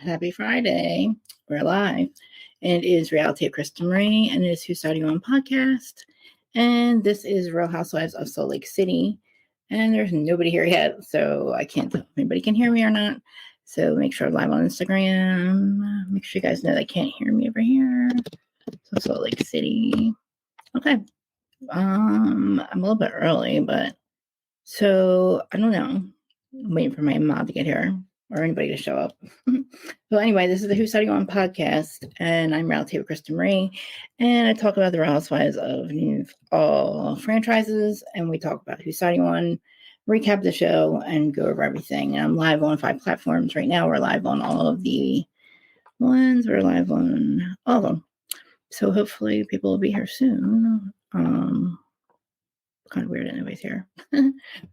Happy Friday. We're live. And it is Reality of Kristen Marie, and it is Who's Starting On podcast. And this is Real Housewives of Salt Lake City. And there's nobody here yet, so I can't tell if anybody can hear me or not. So make sure I'm live on Instagram. Make sure you guys know they can't hear me over here. So Salt Lake City. Okay. I'm a little bit early, but so I don't know. I'm waiting for my mom to get here or anybody to show up. So anyway, this is the Who's Starting On podcast, and I'm Reality with Kristen Marie, and I talk about the Housewives of all franchises, and we talk about Who's Starting On, recap the show, and go over everything. And I'm live on 5 platforms right now. We're live on all of the ones. We're live on all of them. So hopefully people will be here soon. Kind of weird anyways here.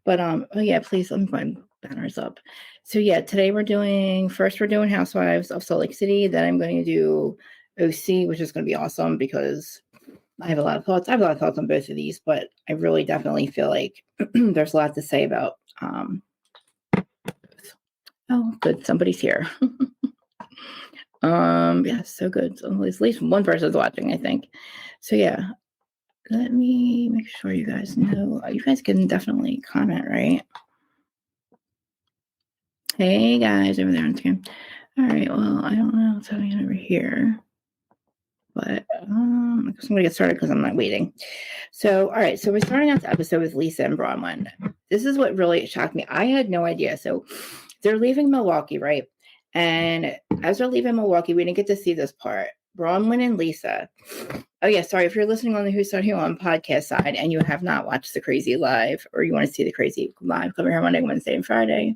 But oh yeah, please let me find banners up. So yeah, today we're doing Housewives of Salt Lake City. Then I'm going to do OC, which is going to be awesome because I have a lot of thoughts. I have a lot of thoughts on both of these, but I really definitely feel like there's a lot to say about oh good, somebody's here. Yeah, so good. So at least one person's watching, I think. So yeah. Let me make sure you guys know. You guys can definitely comment, right? Hey guys over there on Instagram. All right, well, I don't know what's happening over here, but I guess I'm gonna get started because I'm not waiting. So, all right, so we're starting out the episode with Lisa and Bronwyn. This is what really shocked me. I had no idea. So they're leaving Milwaukee, right? And as they're leaving Milwaukee, we didn't get to see this part. Bronwyn and Lisa. Oh yeah, sorry. If you're listening on the Who's Starting On podcast side and you have not watched the Crazy Live, or you want to see the Crazy Live, come here Monday, Wednesday, and Friday.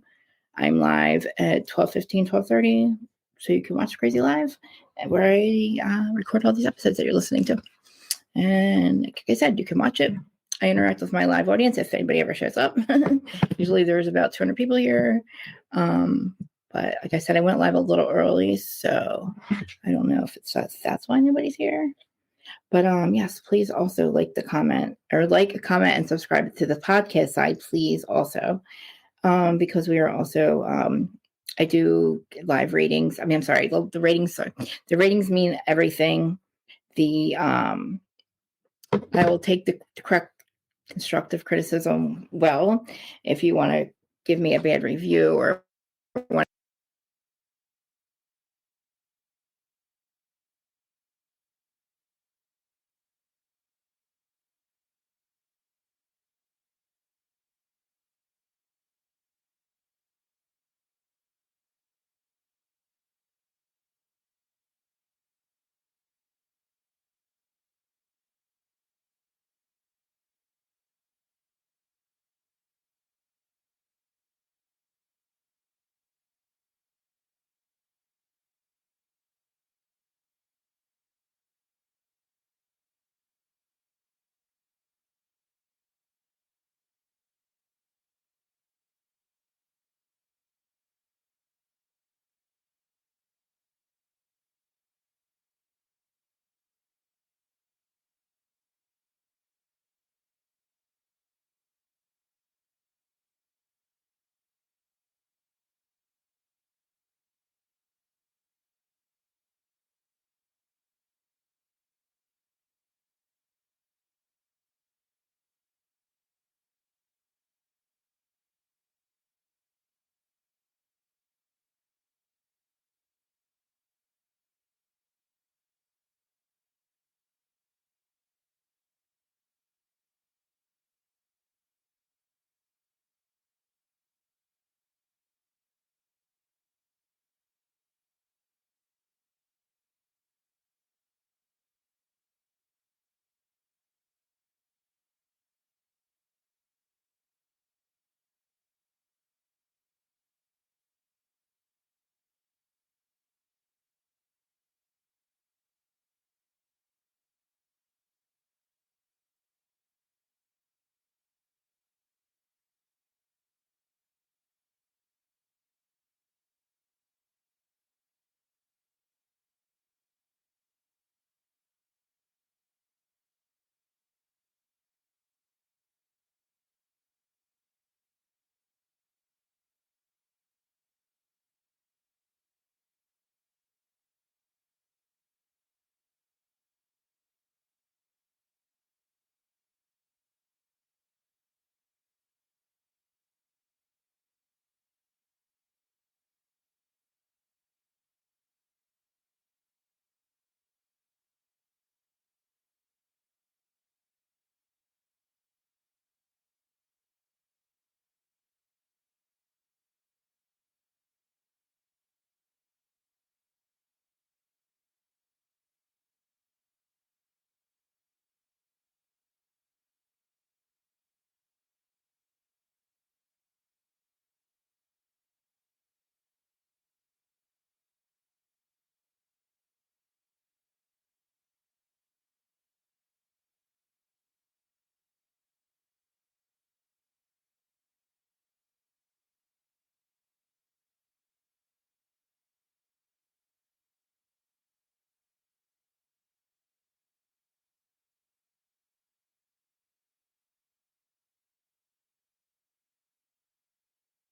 I'm live at 12:15, 12:30, so you can watch Crazy Live, where I record all these episodes that you're listening to. And like I said, you can watch it. I interact with my live audience if anybody ever shows up. Usually there's about 200 people here. But like I said, I went live a little early, so I don't know if that's why nobody's here. But yes, please also like a comment, and subscribe to the podcast side, please also. Because we are also I do live ratings. I mean, I'm sorry, the ratings. Sorry, the ratings mean everything. I will take the correct constructive criticism well. If you want to give me a bad review or want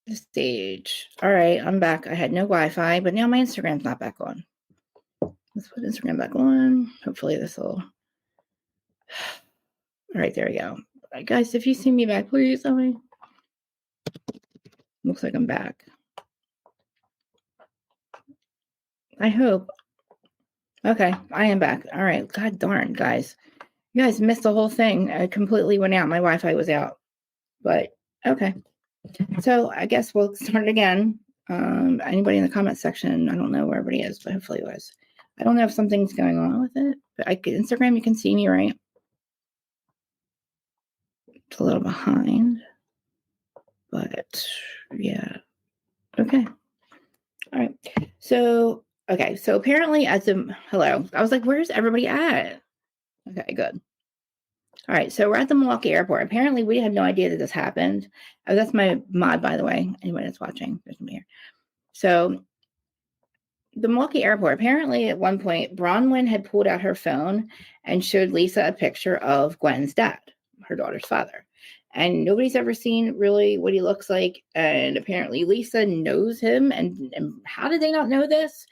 the stage. All right, I'm back. I had no Wi-Fi, but now my Instagram's not back on. Let's put Instagram back on. Hopefully this will. All right, there we go. All right, guys, if you see me back, please tell me. Looks like I'm back. I hope. Okay, I am back. All right. God darn, guys. You guys missed the whole thing. I completely went out. My Wi-Fi was out. But okay. So I guess we'll start again. Anybody in the comment section, I don't know where everybody is, but hopefully it was. I don't know if something's going on with it. But Instagram, you can see me, right? It's a little behind. But yeah. Okay. All right. So, okay. So apparently hello. I was like, where's everybody at? Okay, good. All right. So we're at the Milwaukee airport. Apparently we had no idea that this happened. Oh, that's my mod, by the way. Anybody that's watching, there's me here. So the Milwaukee airport, apparently at one point, Bronwyn had pulled out her phone and showed Lisa a picture of Gwen's dad, her daughter's father. And nobody's ever seen really what he looks like. And apparently Lisa knows him. And how did they not know this?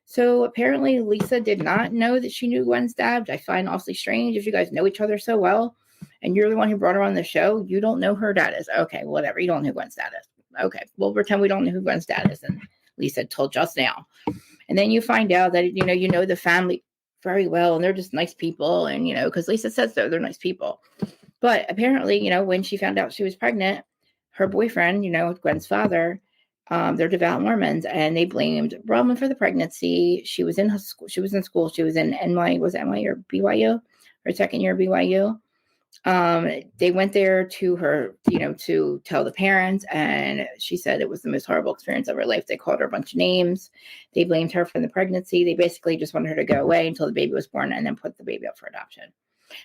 So apparently Lisa did not know that she knew Gwen's dad, which I find awfully strange. If you guys know each other so well and you're the one who brought her on the show, you don't know her dad is. Okay, whatever. You don't know who Gwen's dad is. Okay, we'll pretend we don't know who Gwen's dad is. And Lisa told just now. And then you find out that, you know the family very well. And they're just nice people. And, because Lisa says so, they're nice people. But apparently, when she found out she was pregnant, her boyfriend, Gwen's father, they're devout Mormons, and they blamed Bronwyn for the pregnancy. She was in school. She was in NY, was it NY or BYU, her second year of BYU. They went there to her, to tell the parents, and she said it was the most horrible experience of her life. They called her a bunch of names. They blamed her for the pregnancy. They basically just wanted her to go away until the baby was born and then put the baby up for adoption.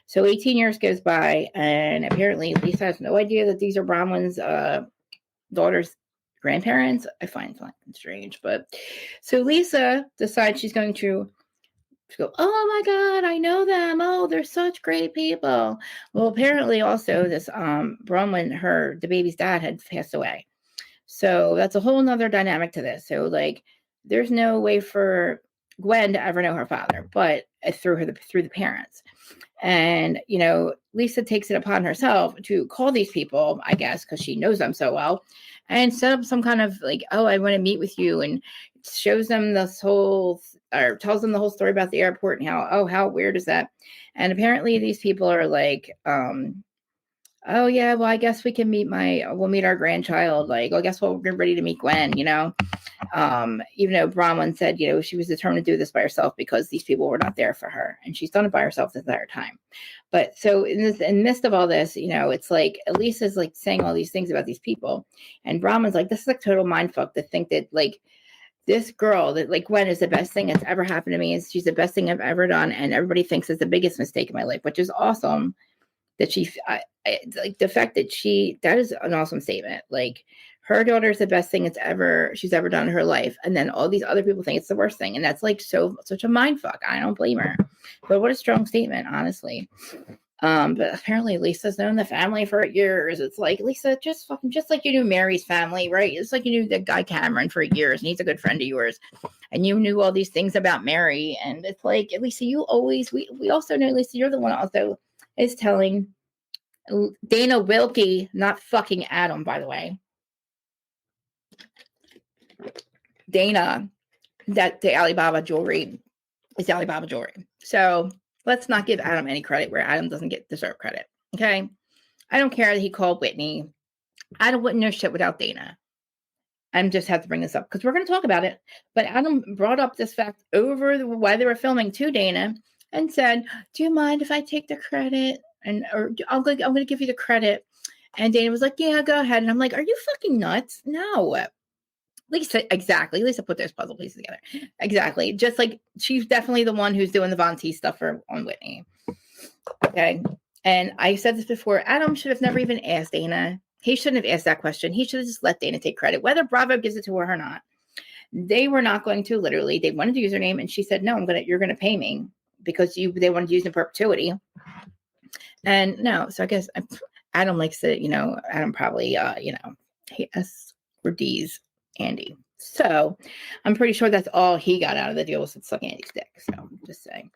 So 18 years goes by, and apparently Lisa has no idea that these are Bronwyn's daughter's grandparents. I find it strange. But so Lisa decides she's going to go, oh my God, I know them. Oh, they're such great people. Well, apparently also this Bronwyn, the baby's dad had passed away. So that's a whole nother dynamic to this. So there's no way for Gwen to ever know her father, but through the parents. And, Lisa takes it upon herself to call these people, I guess, because she knows them so well, and set up some kind of I want to meet with you, and shows them or tells them the whole story about the airport and how weird is that? And apparently these people are oh yeah, well, I guess we'll meet our grandchild. I guess we're ready to meet Gwen, even though Bronwyn said, she was determined to do this by herself because these people were not there for her. And she's done it by herself the entire time. But so in the midst of all this, it's Elisa's saying all these things about these people. And Bronwyn's this is a total mindfuck to think that this girl that Gwen is the best thing that's ever happened to me. She's the best thing I've ever done. And everybody thinks it's the biggest mistake in my life, which is awesome. That the fact that that is an awesome statement. Her daughter is the best thing she's ever done in her life. And then all these other people think it's the worst thing. And that's such a mind fuck. I don't blame her, but what a strong statement, honestly. But apparently Lisa's known the family for years. It's Lisa, just like you knew Mary's family, right? It's like you knew the guy Cameron for years, and he's a good friend of yours, and you knew all these things about Mary. And it's Lisa, you always, we also know, Lisa, you're the one also is telling Dana Wilkie, not fucking Adam, by the way, Dana, that the Alibaba jewelry is Alibaba jewelry. So let's not give Adam any credit where Adam doesn't deserve credit. Okay. I don't care that he called Whitney. Adam wouldn't know shit without Dana. I just have to bring this up because we're going to talk about it. But Adam brought up this fact while they were filming to Dana and said, do you mind if I take the credit? Or I'm going to give you the credit. And Dana was like, yeah, go ahead. And I'm like, are you fucking nuts? No. Lisa, exactly. Lisa put those puzzle pieces together. Exactly. Just she's definitely the one who's doing the Von T stuff on Whitney. Okay. And I said this before. Adam should have never even asked Dana. He shouldn't have asked that question. He should have just let Dana take credit, whether Bravo gives it to her or not. They were not going to, literally. They wanted to use her name, and she said, no, you're going to pay me because they wanted to use in perpetuity. And no, so I guess Adam likes it, Adam probably, he has or D's Andy. So I'm pretty sure that's all he got out of the deal was suck Andy's dick. So I'm just saying.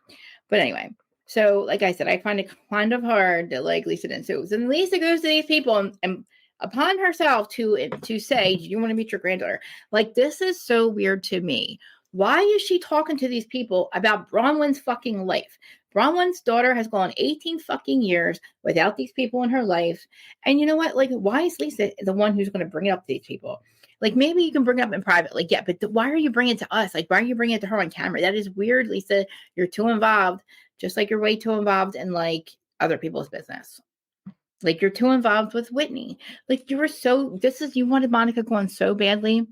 But anyway, so like I said, I find it kind of hard that like Lisa didn't sue. So Lisa goes to these people and upon herself to say, do you want to meet your granddaughter? Like, this is so weird to me. Why is she talking to these people about Bronwyn's fucking life? Bronwyn's daughter has gone 18 fucking years without these people in her life. And you know what? Like, why is Lisa the one who's going to bring it up to these people? Like, maybe you can bring it up in private. Like, yeah, but why are you bringing it to us? Like, why are you bringing it to her on camera? That is weird, Lisa. You're too involved, just like you're way too involved in, like, other people's business. Like, you're too involved with Whitney. Like, you wanted Monica going so badly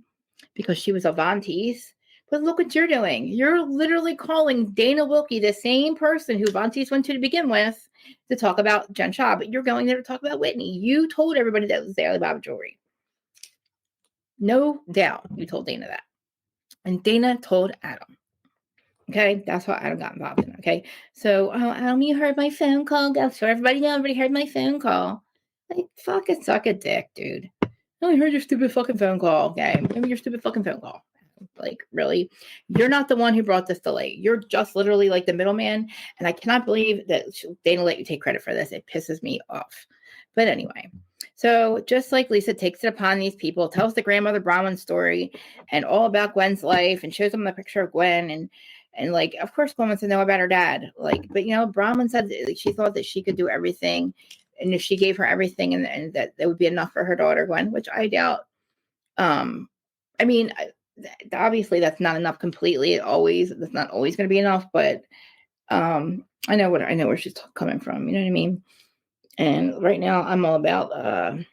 because she was a Von Teese. But look what you're doing. You're literally calling Dana Wilkie, the same person who Von Teese went to begin with, to talk about Jen Shah. But you're going there to talk about Whitney. You told everybody that was the Alibaba jewelry. No doubt you told Dana that. And Dana told Adam. Okay, that's how Adam got involved in it. Okay, so Adam, you heard my phone call. Go so everybody know everybody heard my phone call. Like, fucking suck a dick, dude. I heard your stupid fucking phone call. Okay, maybe your stupid fucking phone call. Like, really? You're not the one who brought this delay. You're just literally like the middleman. And I cannot believe that Dana let you take credit for this. It pisses me off. But anyway, so just like Lisa takes it upon these people, tells the grandmother Bronwyn story and all about Gwen's life and shows them the picture of Gwen and like, of course, Gwen wants to know about her dad. Like, but Bronwyn said that she thought that she could do everything. And if she gave her everything and that would be enough for her daughter, Gwen, which I doubt. I mean, obviously that's not enough completely. That's not always going to be enough, but I know where she's coming from. You know what I mean? And right now I'm all about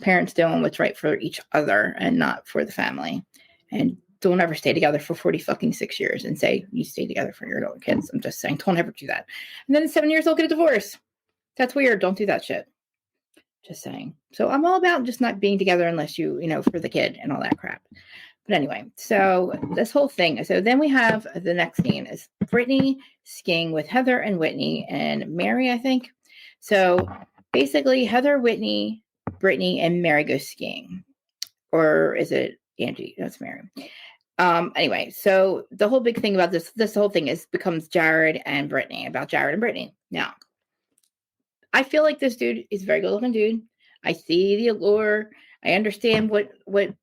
parents doing what's right for each other and not for the family. And don't ever stay together for 40 fucking 6 years and say you stay together for your own kids. I'm just saying, don't ever do that. And then in 7 years, they'll get a divorce. That's weird. Don't do that shit. Just saying. So I'm all about just not being together unless you for the kid and all that crap. But anyway, so this whole thing. So then we have the next scene is Brittany skiing with Heather and Whitney and Mary, I think. So basically Heather, Whitney, Brittany, and Mary go skiing. Or is it Angie? That's Mary. Anyway, so the whole big thing about this whole thing becomes Jared and Brittany, about Jared and Brittany. Now, I feel like this dude is a very good looking dude. I see the allure. I understand what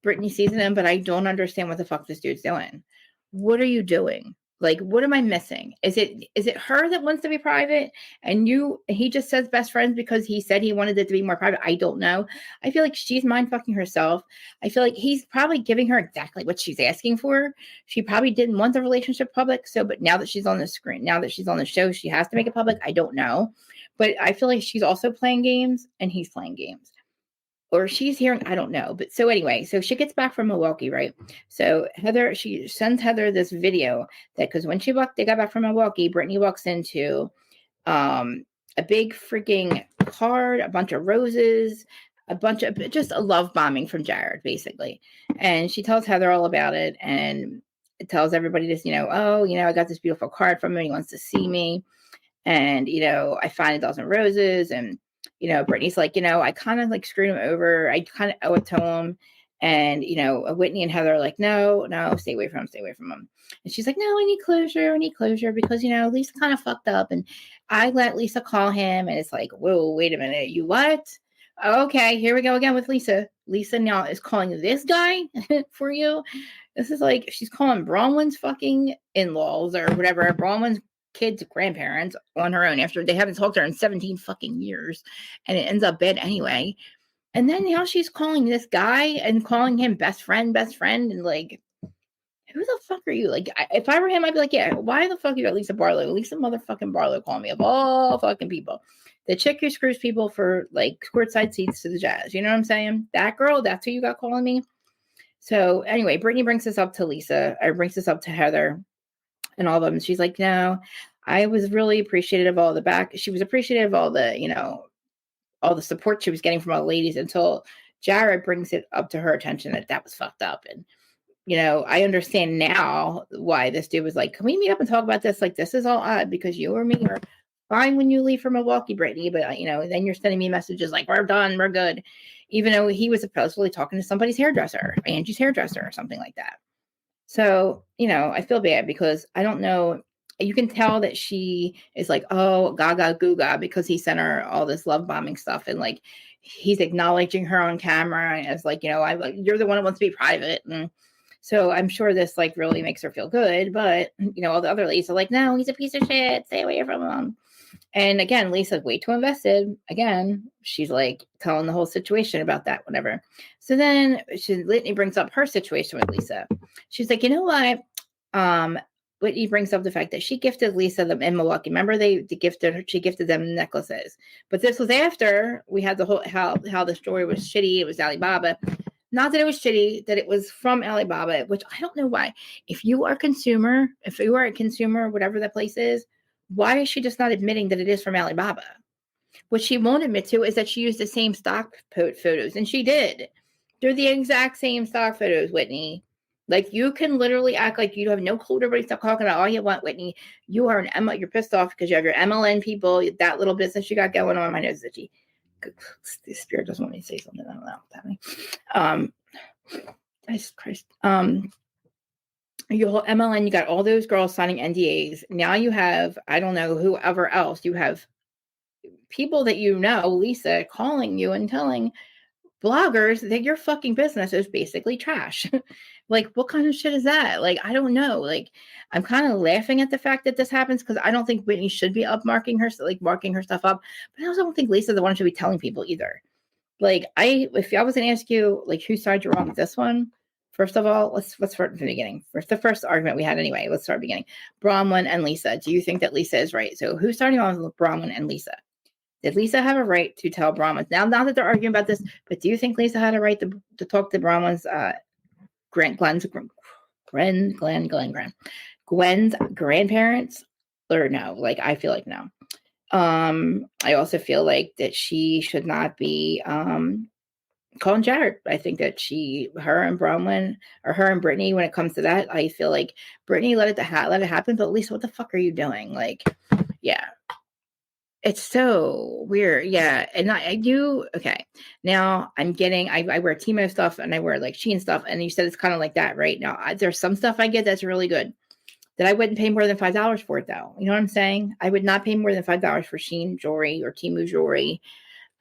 Brittany sees in him, but I don't understand what the fuck this dude's doing. What are you doing? Like, what am I missing? Is it her that wants to be private and he just says best friends because he said he wanted it to be more private? I don't know. I feel like she's mind fucking herself. I feel like he's probably giving her exactly what she's asking for. She probably didn't want the relationship public. But now that she's on the screen, now that she's on the show, she has to make it public. I don't know. But I feel like she's also playing games and he's playing games. Or she's hearing, I don't know. But so anyway, so she gets back from Milwaukee, right? So she sends Heather this video because when they got back from Milwaukee, Brittany walks into a big freaking card, a bunch of roses, just a love bombing from Jared, basically. And she tells Heather all about it and it tells everybody this, I got this beautiful card from him. He wants to see me. And, I find a dozen roses and, Brittany's like, I kind of like screwed him over. I kind of owe it to him. And, Whitney and Heather are like, no, stay away from him. And she's like, no, I need closure because, Lisa kind of fucked up. And I let Lisa call him. And it's like, whoa, wait a minute. You what? Okay, here we go again with Lisa. Lisa now is calling this guy for you. This is like, she's calling Bronwyn's fucking in-laws or whatever, Bronwyn's kids' grandparents on her own after they haven't talked to her in 17 fucking years. And it ends up bad anyway. And then now she's calling this guy and calling him best friend. And like, who the fuck are you? Like, if I were him, I'd be like, yeah, why the fuck you got Lisa Barlow? Lisa motherfucking Barlow calling me of all fucking people. The chick who screws people for like courtside seats to the Jazz. You know what I'm saying? That girl, that's who you got calling me. So anyway, Brittany brings this up to Lisa, or brings this up to Heather and all of them. She's like, no, I was really appreciative of all the she was appreciative of all the, all the support she was getting from all the ladies until Jared brings it up to her attention that was fucked up. And, I understand now why this dude was like, can we meet up and talk about this? Like, this is all odd because you or me are fine when you leave for Milwaukee, Brittany, but you know, then you're sending me messages like, we're done, we're good. Even though he was supposedly talking to somebody's hairdresser, Angie's hairdresser or something like that. So, you know, I feel bad because I don't know. You can tell that she is like, oh, gaga googa, because he sent her all this love bombing stuff. And like, he's acknowledging her on camera as like, you know, you're the one who wants to be private. And so I'm sure this like really makes her feel good. But, you know, all the other ladies are like, no, he's a piece of shit. Stay away from him. And again, Lisa's way too invested. Again, she's like telling the whole situation about that, whatever. So then Whitney brings up her situation with Lisa. She's like, you know what? Whitney brings up the fact that she gifted Lisa them in Milwaukee. Remember, she gifted them necklaces. But this was after we had the whole how the story was shitty. It was Alibaba. Not that it was shitty, that it was from Alibaba, which I don't know why. If you are a consumer, whatever that place is, why is she just not admitting that it is from Alibaba? What she won't admit to is that she used the same stock photos, and she did. They're the exact same stock photos, Whitney. Like, you can literally act like you have no clue to stop talking about all you want, Whitney. You are you're pissed off because you have your MLN people, that little business you got going on. My nose is itchy. The spirit doesn't want me to say something. I don't know what's happening. Jesus Christ. Your whole MLN, you got all those girls signing NDAs. Now you have, I don't know, whoever else. You have people that you know, Lisa, calling you and telling bloggers that your fucking business is basically trash. Like, what kind of shit is that? Like, I don't know. Like, I'm kind of laughing at the fact that this happens because I don't think Whitney should be marking her stuff up. But I also don't think Lisa's the one who should be telling people either. Like, if I was going to ask you, like, whose side you're on with this one, first of all, let's start from the beginning. The first argument we had anyway. Let's start beginning. Bronwyn and Lisa. Do you think that Lisa is right? So who's starting on with Bronwyn and Lisa? Did Lisa have a right to tell Bronwyn? Now, not that they're arguing about this, but do you think Lisa had a right to talk to Bronwyn's Gwen's grandparents? Or no? Like, I feel like no. I also feel like that she should not be calling Jared. I think that her and Bronwyn, or her and Brittany, when it comes to that, I feel like Brittany let it happen, but Lisa, what the fuck are you doing? Like, yeah. It's so weird. Yeah. And I do. Okay. Now I wear Timo stuff and I wear like Shein stuff. And you said it's kind of like that, right? Now there's some stuff I get that's really good that I wouldn't pay more than $5 for it though. You know what I'm saying? I would not pay more than $5 for Shein jewelry or Temu jewelry.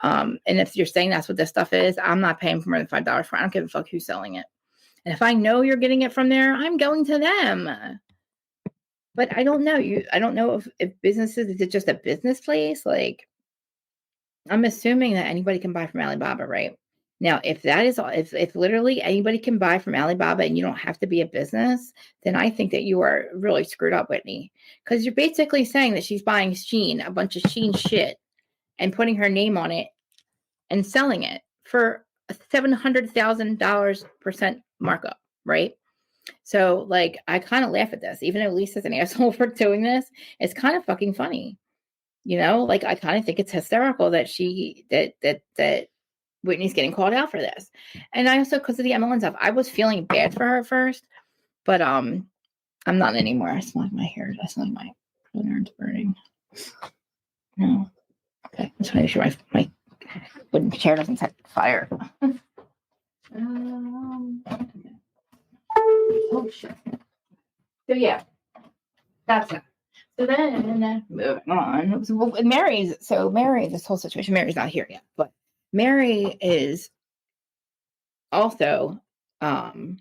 And if you're saying that's what this stuff is, I'm not paying for more than $5 for it. I don't give a fuck who's selling it. And if I know you're getting it from there, I'm going to them. But I don't know. I don't know if businesses, is it just a business place? Like, I'm assuming that anybody can buy from Alibaba, right? Now, if that is, if literally anybody can buy from Alibaba and you don't have to be a business, then I think that you are really screwed up, Whitney. Because you're basically saying that she's buying Shein, a bunch of Shein shit, and putting her name on it and selling it for a $700,000% markup, right? So, like, I kind of laugh at this, even though Lisa's an asshole for doing this. It's kind of fucking funny, you know. Like, I kind of think it's hysterical that that Whitney's getting called out for this, and I also, because of the MLN stuff, I was feeling bad for her at first, but I'm not anymore. I smell like my hair. I smell like my hair's burning. No, okay. I'm trying to make sure my wooden chair doesn't set fire. Oh shit. So yeah, that's it. So then moving on. Mary, this whole situation, Mary's not here yet, but Mary is also fights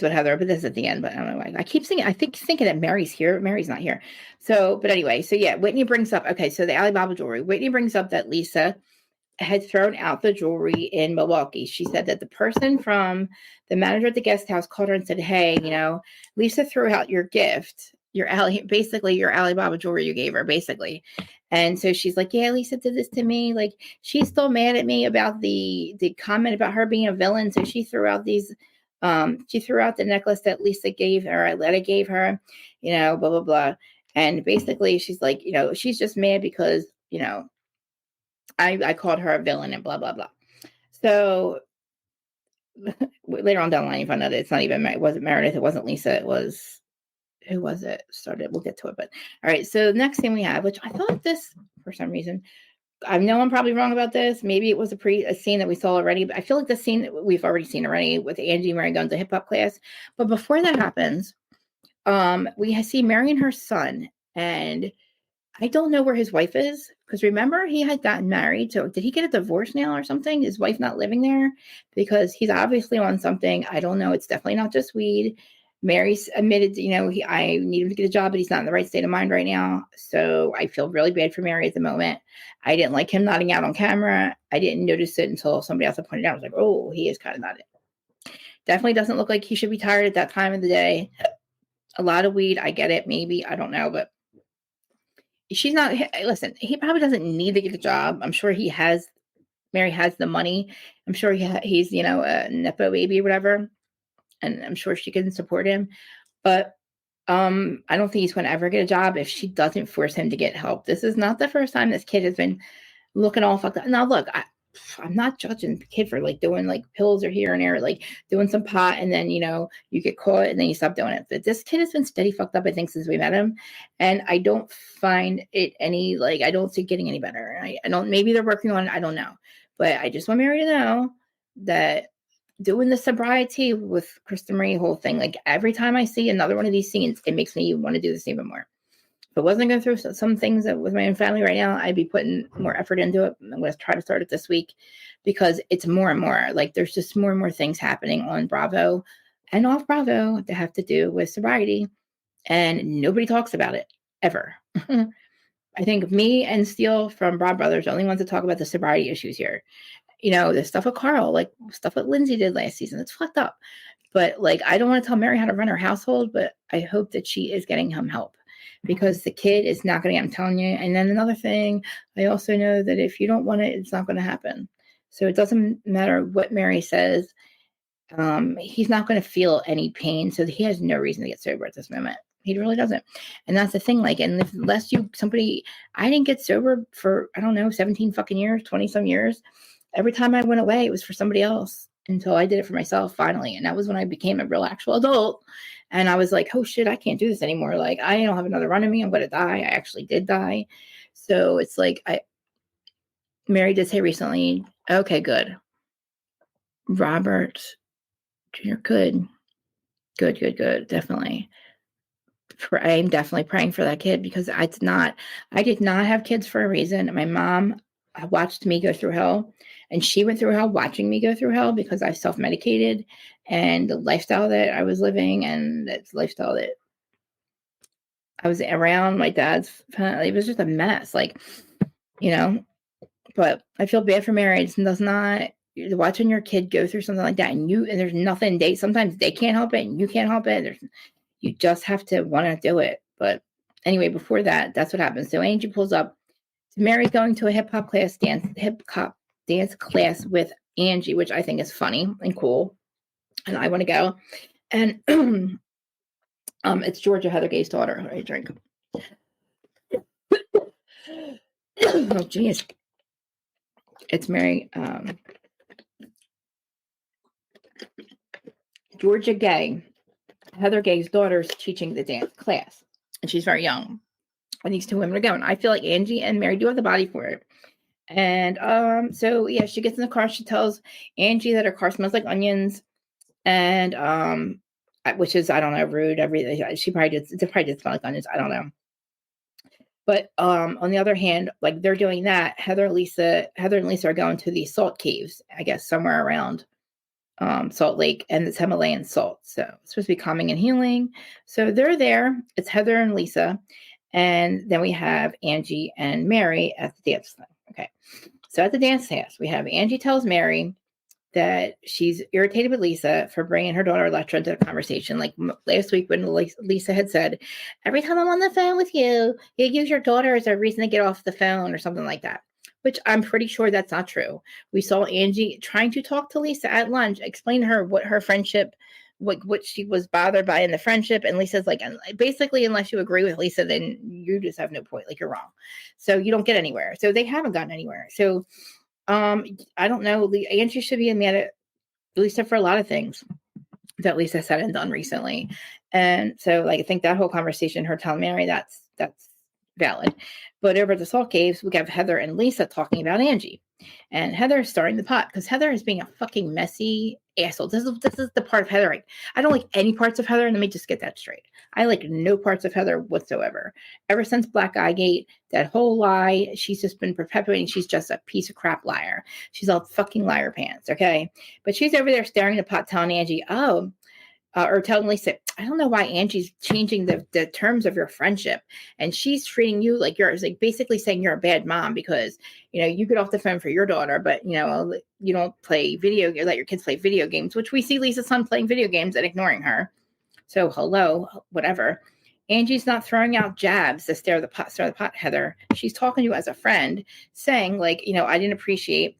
with Heather, but this is at the end, but I don't know why. I keep thinking that Mary's here. Mary's not here. So, but anyway, so yeah, Whitney brings up, okay, so the Alibaba jewelry. Whitney brings up that Lisa had thrown out the jewelry in Milwaukee. She said that the person from the manager at the guest house called her and said, hey, you know, Lisa threw out your gift, your Alibaba jewelry you gave her, basically. And so she's like, yeah, Lisa did this to me. Like, she's still mad at me about the comment about her being a villain. So she threw out the necklace that Lisa gave her, Aletta gave her, you know, blah, blah, blah. And basically she's like, you know, she's just mad because, you know, I called her a villain and blah, blah, blah. So later on down the line, you find out that it's not even, it wasn't Meredith, it wasn't Lisa, it was who was it? Started. We'll get to it. But all right. So the next thing we have, which I thought this for some reason, I know I'm probably wrong about this. Maybe it was a scene that we saw already, but I feel like the scene that we've already seen already with Angie and Mary going to hip hop class. But before that happens, we see Mary and her son, and I don't know where his wife is, because remember he had gotten married. So did he get a divorce now or something? His wife not living there, because he's obviously on something. I don't know. It's definitely not just weed. Mary's admitted, I need him to get a job, but he's not in the right state of mind right now. So I feel really bad for Mary at the moment. I didn't like him nodding out on camera. I didn't notice it until somebody else had pointed out. I was like, oh, he is kind of nodding. Definitely doesn't look like he should be tired at that time of the day. A lot of weed. I get it. Maybe. I don't know. But she's not. Listen, he probably doesn't need to get a job. I'm sure Mary has the money. I'm sure he's, a Nepo baby or whatever. And I'm sure she can support him. But I don't think he's going to ever get a job if she doesn't force him to get help. This is not the first time this kid has been looking all fucked up. Now, look, I'm not judging the kid for doing pills or here and there, doing some pot, and then, you get caught and then you stop doing it. But this kid has been steady fucked up, I think, since we met him. And I don't find it I don't see it getting any better. I don't, maybe they're working on it. I don't know. But I just want Mary to know that doing the sobriety with Krista Marie whole thing, every time I see another one of these scenes, it makes me want to do this even more. If I wasn't going through some things with my own family right now, I'd be putting more effort into it. I'm going to try to start it this week, because it's more and more there's just more and more things happening on Bravo and off Bravo that have to do with sobriety, and nobody talks about it ever. I think me and Steele from Broad Brothers are the only ones that talk about the sobriety issues here. The stuff with Carl, stuff what Lindsay did last season. It's fucked up. But I don't want to tell Mary how to run her household, but I hope that she is getting him help, because the kid is not going to, I'm telling you. And then another thing, I also know that if you don't want it, it's not going to happen. So it doesn't matter what Mary says. He's not going to feel any pain. So he has no reason to get sober at this moment. He really doesn't. And that's the thing. And unless I didn't get sober for, I don't know, 17 fucking years, 20 some years. Every time I went away, it was for somebody else, until I did it for myself finally. And that was when I became a real actual adult. And I was like, oh shit, I can't do this anymore. I don't have another run in me. I'm going to die. I actually did die. So it's Mary did say recently, okay, good. Robert Jr., good. Definitely. I'm definitely praying for that kid, because I did not have kids for a reason. My mom watched me go through hell, and she went through hell watching me go through hell, because I self-medicated, and the lifestyle that I was living, and that's lifestyle that I was around. My dad's family, it was just a mess, but I feel bad for Mary. It does not, watching your kid go through something like that, and there's nothing, sometimes they can't help it and you can't help it. You just have to want to do it. But anyway, before that, that's what happens. So Angie pulls up. Mary's going to a hip hop dance class with Angie, which I think is funny and cool, and I want to go. And it's Georgia Heather Gay's daughter. I drink. Oh jeez, it's Mary. Georgia Gay, Heather Gay's daughter, is teaching the dance class, and she's very young. And these two women are going. I feel like Angie and Mary do have the body for it. And so yeah, she gets in the car. She tells Angie that her car smells like onions, and which is, I don't know, rude. Everything she probably did. It probably did smell like onions. I don't know. But on the other hand, they're doing that, Heather and Lisa are going to the salt caves, I guess, somewhere around Salt Lake, and it's Himalayan salt. So it's supposed to be calming and healing. So they're there. It's Heather and Lisa. And then we have Angie and Mary at the dance thing. Okay. So at the dance class, we have Angie tells Mary that she's irritated with Lisa for bringing her daughter Electra into the conversation. Like last week when Lisa had said, every time I'm on the phone with you, you use your daughter as a reason to get off the phone or something like that, which I'm pretty sure that's not true. We saw Angie trying to talk to Lisa at lunch, explain to her what her friendship, what she was bothered by in the friendship. And Lisa's like, basically, unless you agree with Lisa, then you just have no point. You're wrong. So you don't get anywhere. So they haven't gotten anywhere. So I don't know. Angie should be mad at Lisa for a lot of things. that Lisa said and done recently. And so, like, I think that whole conversation, her telling Mary, that's valid. But over at the Salt Caves, we have Heather and Lisa talking about Angie. And Heather is starting the pot because Heather is being a fucking messy asshole. This is the part of Heather. I don't like any parts of Heather. And let me just get that straight. I like no parts of Heather whatsoever. Ever since Black Eye Gate, that whole lie, she's just been perpetuating. She's just a piece of crap liar. She's all fucking liar pants, okay? But she's over there staring at the pot telling Angie, or telling Lisa, I don't know why Angie's changing the terms of your friendship. And she's treating you like you're like basically saying you're a bad mom because, you get off the phone for your daughter, but, you don't let your kids play video games, which we see Lisa's son playing video games and ignoring her. So hello, whatever. Angie's not throwing out jabs to stir the pot, Heather. She's talking to you as a friend, saying like, I didn't appreciate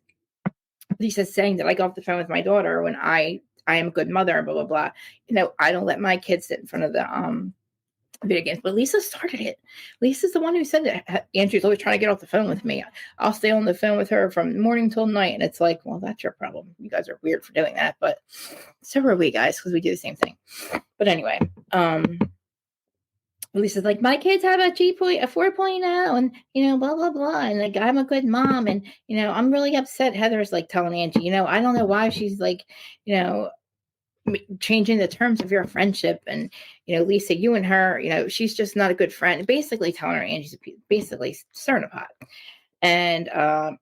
Lisa saying that I got off the phone with my daughter when I am a good mother, blah, blah, blah. I don't let my kids sit in front of the video games. But Lisa started it. Lisa's the one who said that Andrew's always trying to get off the phone with me. I'll stay on the phone with her from morning till night. And it's like, well, that's your problem. You guys are weird for doing that. But so are we guys, because we do the same thing. But anyway, Lisa's like, my kids have a 4.0 and, blah, blah, blah. And like, I'm a good mom. And, I'm really upset. Heather's like telling Angie, I don't know why she's like, changing the terms of your friendship. And, Lisa, you and her, she's just not a good friend. Basically telling her Angie's basically stirring a pot. And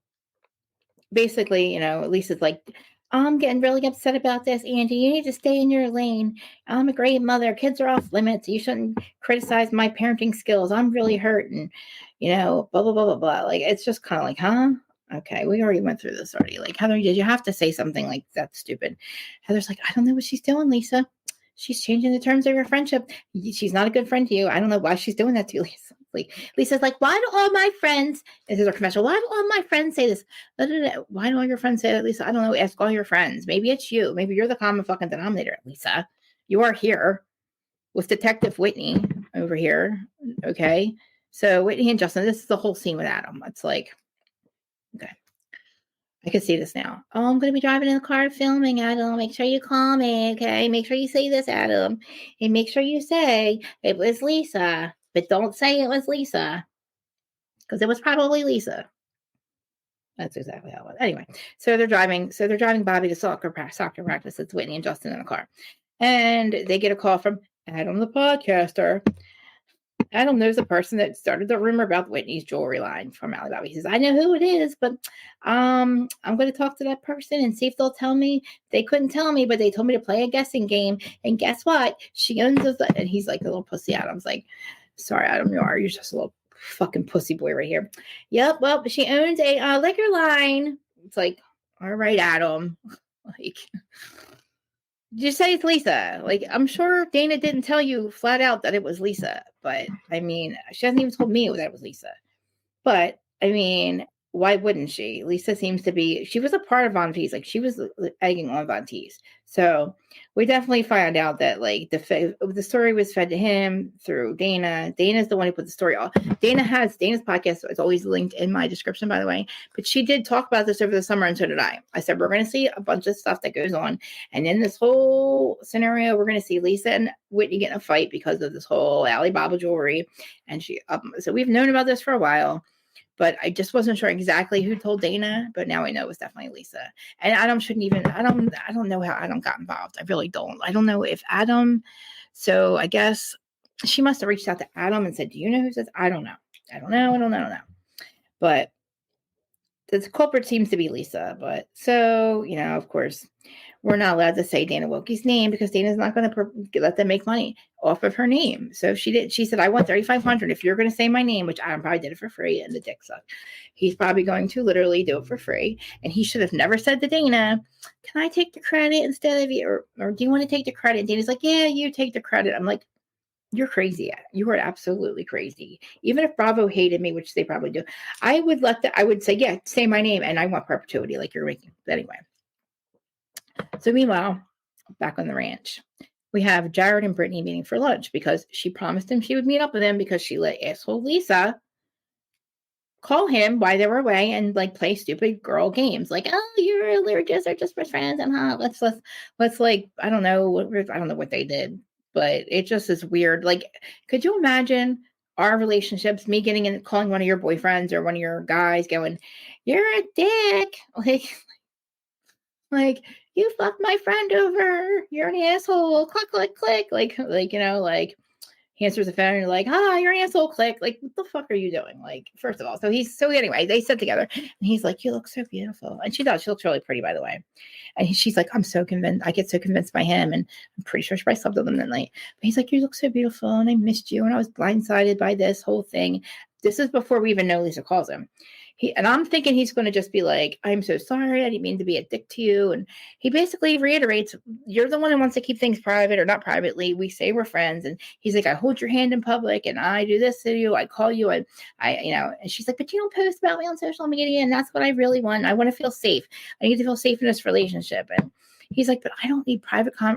basically, Lisa's like, I'm getting really upset about this, Angie. You need to stay in your lane. I'm a great mother. Kids are off limits. You shouldn't criticize my parenting skills. I'm really hurt. And, blah, blah, blah, blah, blah. Like, it's just kind of like, huh? Okay, we already went through this already. Like, Heather, did you have to say something like that stupid? Heather's like, I don't know what she's doing, Lisa. She's changing the terms of your friendship. She's not a good friend to you. I don't know why she's doing that to you, Lisa. Like, Lisa's like, why do all my friends, this is her confessional, why do all my friends say this? Why do all your friends say that, Lisa? I don't know. Ask all your friends. Maybe it's you. Maybe you're the common fucking denominator, Lisa. You are here with Detective Whitney over here. Okay. So Whitney and Justin, this is the whole scene with Adam. It's like, okay. I can see this now. Oh, I'm going to be driving in the car filming, Adam. Make sure you call me, okay? Make sure you say this, Adam. And make sure you say it was Lisa. But don't say it was Lisa. Because it was probably Lisa. That's exactly how it was. Anyway, so they're driving Bobby to soccer practice. It's Whitney and Justin in the car. And they get a call from Adam the podcaster. Adam knows the person that started the rumor about Whitney's jewelry line from Alibaba. He says, I know who it is, but I'm going to talk to that person and see if they'll tell me. They couldn't tell me, but they told me to play a guessing game. And guess what? She owns us. And he's like a little pussy. Adam's like, sorry, Adam, you're just a little fucking pussy boy right here. Yep, well, she owns a liquor line. It's like, all right, Adam. Like, just say it's Lisa. Like, I'm sure Dana didn't tell you flat out that it was Lisa, but I mean, she hasn't even told me that it was Lisa. But I mean, why wouldn't she? Lisa seems to be, she was a part of Von Teese. Like, she was egging on Von Teese. So we definitely find out that like the story was fed to him through Dana. Dana's the one who put the story on. Dana's podcast. It's always linked in my description, by the way. But she did talk about this over the summer, and so did I. I said, we're going to see a bunch of stuff that goes on. And in this whole scenario, we're going to see Lisa and Whitney get in a fight because of this whole Alibaba jewelry. And so we've known about this for a while. But I just wasn't sure exactly who told Dana, but now I know it was definitely Lisa. And Adam I don't know how Adam got involved. I really don't. I don't know if Adam, so I guess she must have reached out to Adam and said, do you know who says? I don't know. But the culprit seems to be Lisa. But so, of course, we're not allowed to say Dana Wilkie's name because Dana's not going to let them make money off of her name. So she said, I want $3,500 if you're going to say my name, which Adam probably did it for free, and the dick sucked. He's probably going to literally do it for free. And he should have never said to Dana, can I take the credit instead of you? Or do you want to take the credit? And Dana's like, yeah, you take the credit. I'm like, you're crazy. You are absolutely crazy. Even if Bravo hated me, which they probably do, I would say, yeah, say my name and I want perpetuity like you're making. But anyway. So meanwhile, back on the ranch, we have Jared and Brittany meeting for lunch because she promised him she would meet up with him because she let asshole Lisa call him while they were away and like play stupid girl games, like, oh, you're just best friends, and let's like, I don't know what they did, but it just is weird. Like, could you imagine our relationships, me getting in, calling one of your boyfriends or one of your guys, going, "You're a dick," like you fucked my friend over, you're an asshole, click click click, like you know, like he answers the phone and you're like, you're an asshole, click. Like, what the fuck are you doing? Like, first of all, so anyway, they sit together and he's like, you look so beautiful. And she does, she looks really pretty, by the way. And she's like, I'm so convinced, I get so convinced by him. And I'm pretty sure she probably slept with him that night. But he's like, you look so beautiful. And I missed you. And I was blindsided by this whole thing. This is before we even know Lisa calls him. And I'm thinking he's going to just be like, I'm so sorry. I didn't mean to be a dick to you. And he basically reiterates, you're the one who wants to keep things private, or not privately. We say we're friends. And he's like, I hold your hand in public and I do this to you. I call you. I and she's like, but you don't post about me on social media. And that's what I really want. I want to feel safe. I need to feel safe in this relationship. And he's like, but I don't need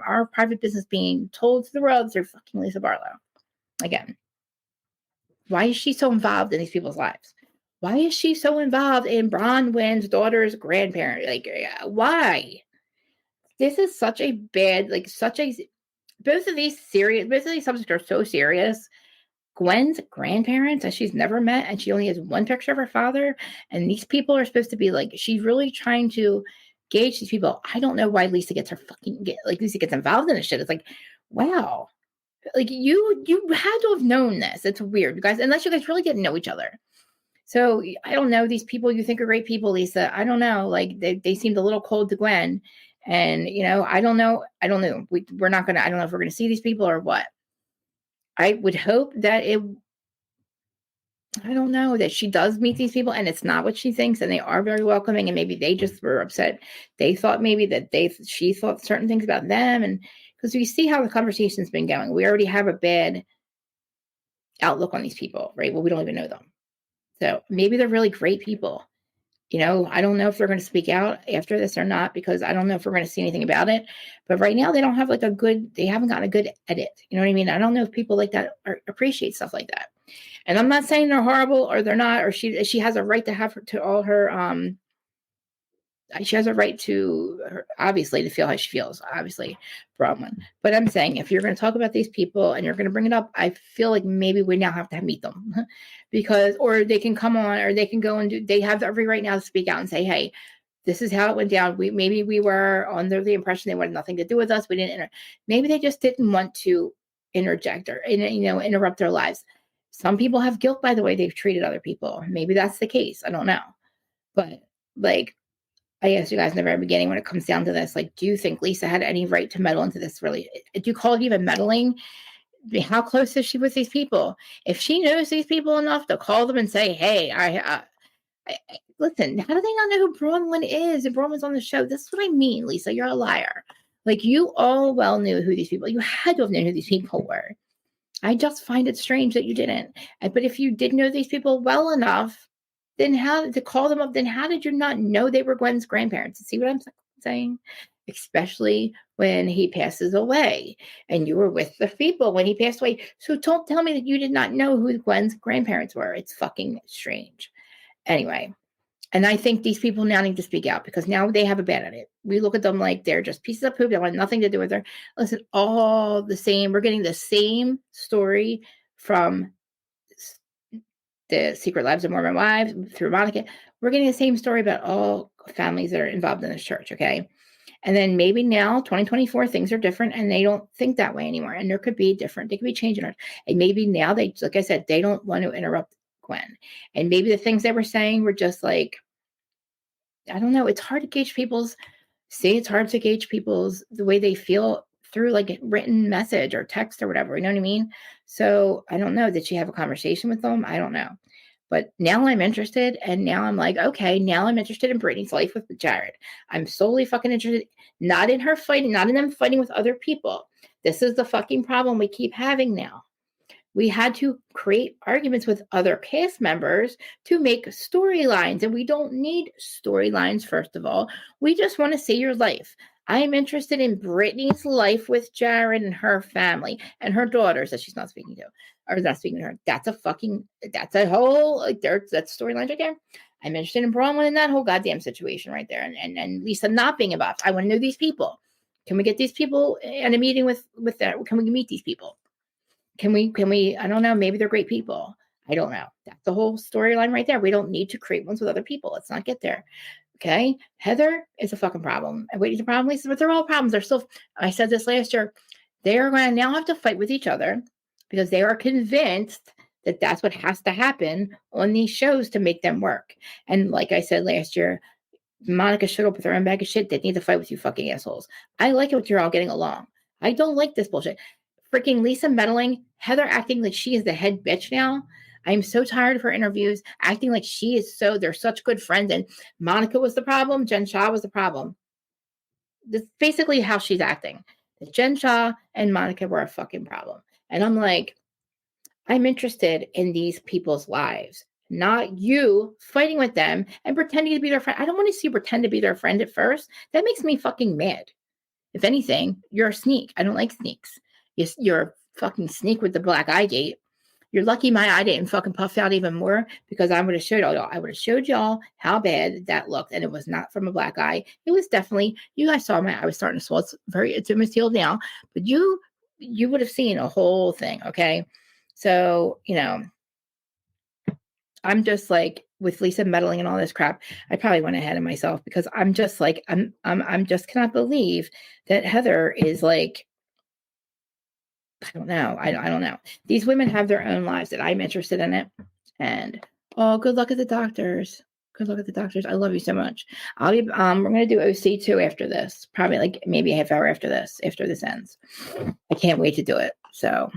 our private business being told to the world through fucking Lisa Barlow. Again, why is she so involved in these people's lives? Why is she so involved in Bronwyn's daughter's grandparent? Like, why? This is such a bad, both of these subjects are so serious. Gwen's grandparents that she's never met, and she only has one picture of her father. And these people are supposed to be like, she's really trying to gauge these people. I don't know why Lisa gets involved in this shit. It's like, wow. Like, you had to have known this. It's weird, you guys, unless you guys really didn't know each other. So I don't know, these people you think are great people, Lisa. I don't know. Like, they seemed a little cold to Gwen. And, I don't know. We're not going to, I don't know if we're going to see these people or what. I would hope that I don't know, that she does meet these people and it's not what she thinks, and they are very welcoming, and maybe they just were upset. They thought maybe that she thought certain things about them. And because we see how the conversation's been going, we already have a bad outlook on these people, right? Well, we don't even know them. So maybe they're really great people. I don't know if they're going to speak out after this or not, because I don't know if we're going to see anything about it. But right now they don't have they haven't gotten a good edit. You know what I mean? I don't know if people like that appreciate stuff like that. And I'm not saying they're horrible or they're not, or she has a right to have all her, she has a right to, obviously, to feel how she feels, obviously, Bronwyn. But I'm saying, if you're going to talk about these people and you're going to bring it up, I feel like maybe we now have to meet them or they can come on, or they can go and they have every right now to speak out and say, hey, this is how it went down. Maybe we were under the impression they wanted nothing to do with us. We didn't, maybe they just didn't want to interject or, interrupt their lives. Some people have guilt by the way they've treated other people. Maybe that's the case. I don't know. But like, I asked you guys in the very beginning, when it comes down to this, like, do you think Lisa had any right to meddle into this? Really? Do you call it even meddling? How close is she with these people? If she knows these people enough to call them and say, hey, listen, how do they not know who Bronwyn is? If Bronwyn's on the show, this is what I mean, Lisa, you're a liar. Like, you all well knew who these people, you had to have known who these people were. I just find it strange that you didn't. But if you did know these people well enough, then how to call them up? Then how did you not know they were Gwen's grandparents? See what I'm saying? Especially when he passes away, and you were with the people when he passed away. So don't tell me that you did not know who Gwen's grandparents were. It's fucking strange. Anyway, and I think these people now need to speak out, because now they have a bad at it. We look at them like they're just pieces of poop that want nothing to do with her. Listen, all the same. We're getting the same story from the Secret Lives of Mormon Wives through Monica. We're getting the same story about all families that are involved in this church, okay? And then maybe now, 2024, things are different, and they don't think that way anymore. And there could be different, they could be changing it. And maybe now they, like I said, they don't want to interrupt Gwen. And maybe the things they were saying were just like, I don't know. It's hard to gauge the way they feel through like a written message or text or whatever. You know what I mean? So I don't know. Did she have a conversation with them? I don't know. But now I'm interested, and now I'm like, okay, now I'm interested in Brittany's life with Jared. I'm solely fucking interested, not in her fighting, not in them fighting with other people. This is the fucking problem we keep having now. We had to create arguments with other cast members to make storylines, and we don't need storylines, first of all. We just want to see your life. I'm interested in Brittany's life with Jared and her family and her daughters that she's not speaking to, or not speaking to her. That's a whole, like, that's storyline right there. I'm interested in Bronwyn and that whole goddamn situation right there. And Lisa not being involved. I want to know these people. Can we get these people in a meeting with that? Can we meet these people? Can we, I don't know, maybe they're great people. I don't know. That's the whole storyline right there. We don't need to create ones with other people. Let's not get there. Okay. Heather is a fucking problem. And Whitney's a problem, Lisa, but they're all problems. They're still, I said this last year, they are going to now have to fight with each other because they are convinced that that's what has to happen on these shows to make them work. And like I said last year, Monica showed up with her own bag of shit. They need to fight with you fucking assholes. I like it when you're all getting along. I don't like this bullshit. Freaking Lisa meddling, Heather acting like she is the head bitch now. I'm so tired of her interviews, acting like she is they're such good friends. And Monica was the problem. Jen Shah was the problem. That's basically how she's acting. Jen Shah and Monica were a fucking problem. And I'm like, I'm interested in these people's lives, not you fighting with them and pretending to be their friend. I don't want to see you pretend to be their friend at first. That makes me fucking mad. If anything, you're a sneak. I don't like sneaks. You're a fucking sneak with the black eye gate. You're lucky my eye didn't fucking puff out even more because I would have showed y'all. I would have showed y'all how bad that looked, and it was not from a black eye. It was definitely, you guys saw my eye was starting to swell. It's almost healed now, but you would have seen a whole thing, okay? So, I'm just like with Lisa meddling and all this crap. I probably went ahead of myself because I'm just like I'm just cannot believe that Heather is like, I don't know. I don't know. These women have their own lives that I'm interested in it. And good luck at the doctors. Good luck at the doctors. I love you so much. I'll be we're gonna do OC 2 after this. Probably like maybe a half hour after this ends. I can't wait to do it. So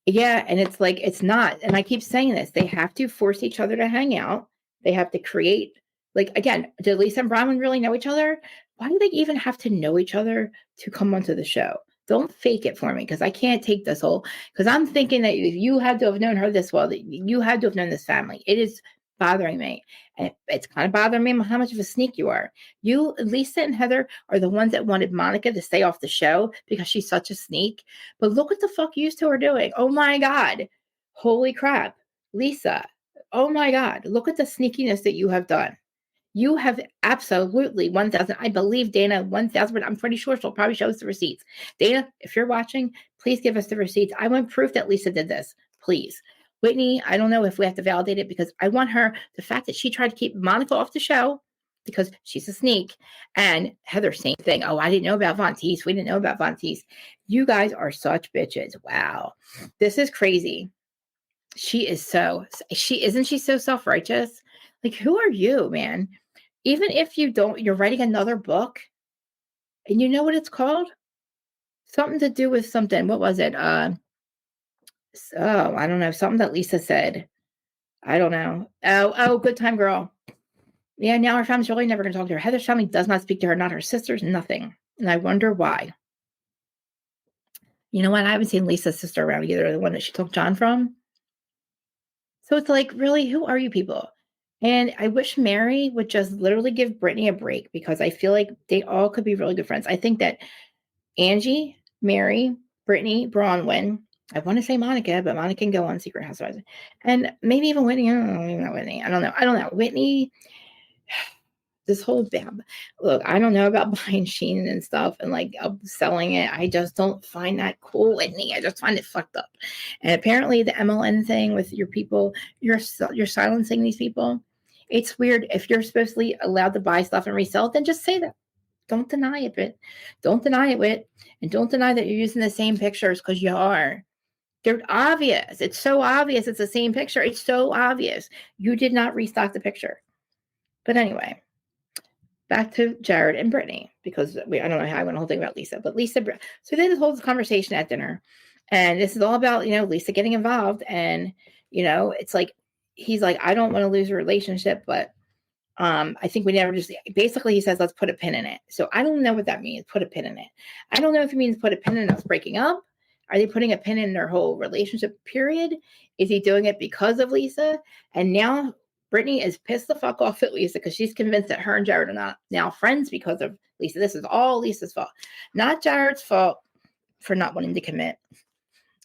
yeah, and it's like it's not, and I keep saying this, they have to force each other to hang out. They have to create, like, again, did Lisa and Bronwyn really know each other? Why do they even have to know each other to come onto the show? Don't fake it for me, because I can't take this whole, because I'm thinking that you had to have known her this well, that you had to have known this family. It is bothering me. And it's kind of bothering me how much of a sneak you are. You, Lisa and Heather, are the ones that wanted Monica to stay off the show because she's such a sneak. But look what the fuck you two are doing. Oh my God. Holy crap. Lisa. Oh my God. Look at the sneakiness that you have done. You have absolutely 1,000. I believe Dana 1,000, but I'm pretty sure she'll probably show us the receipts. Dana, if you're watching, please give us the receipts. I want proof that Lisa did this. Please. Whitney, I don't know if we have to validate it because I want her, the fact that she tried to keep Monica off the show because she's a sneak, and Heather, same thing. Oh, I didn't know about Von Teese. We didn't know about Von Teese. You guys are such bitches. Wow. This is crazy. Isn't she so self-righteous? Like, who are you, man? Even if you don't, you're writing another book, and you know what it's called? Something to do with something. What was it? I don't know. Something that Lisa said. I don't know. Oh, good time girl. Yeah, now her family's really never going to talk to her. Heather's family does not speak to her, not her sisters, nothing. And I wonder why. You know what? I haven't seen Lisa's sister around either, the one that she took John from. So it's like, really, who are you people? And I wish Mary would just literally give Brittany a break because I feel like they all could be really good friends. I think that Angie, Mary, Brittany, Bronwyn, I want to say Monica, but Monica can go on Secret Housewives. And maybe even Whitney. I don't know, even Whitney. I don't know. Whitney, this whole bam. Look, I don't know about buying Shein and stuff and like selling it. I just don't find that cool, Whitney. I just find it fucked up. And apparently the MLN thing with your people, you're silencing these people. It's weird. If you're supposed to be allowed to buy stuff and resell it, then just say that. Don't deny it, but don't deny it, Whit. And don't deny that you're using the same pictures because you are. They're obvious. It's so obvious it's the same picture. It's so obvious. You did not restock the picture. But anyway, back to Jared and Brittany, because I don't know how I went the whole thing about Lisa, but Lisa. So they just hold this conversation at dinner. And this is all about, Lisa getting involved. And, it's like, he's like, I don't want to lose a relationship, but I think we never just, basically he says, let's put a pin in it. So I don't know what that means, put a pin in it. I don't know if it means put a pin in us breaking up. Are they putting a pin in their whole relationship period? Is he doing it because of Lisa? And now Brittany is pissed the fuck off at Lisa because she's convinced that her and Jared are not now friends because of Lisa. This is all Lisa's fault, not Jared's fault for not wanting to commit.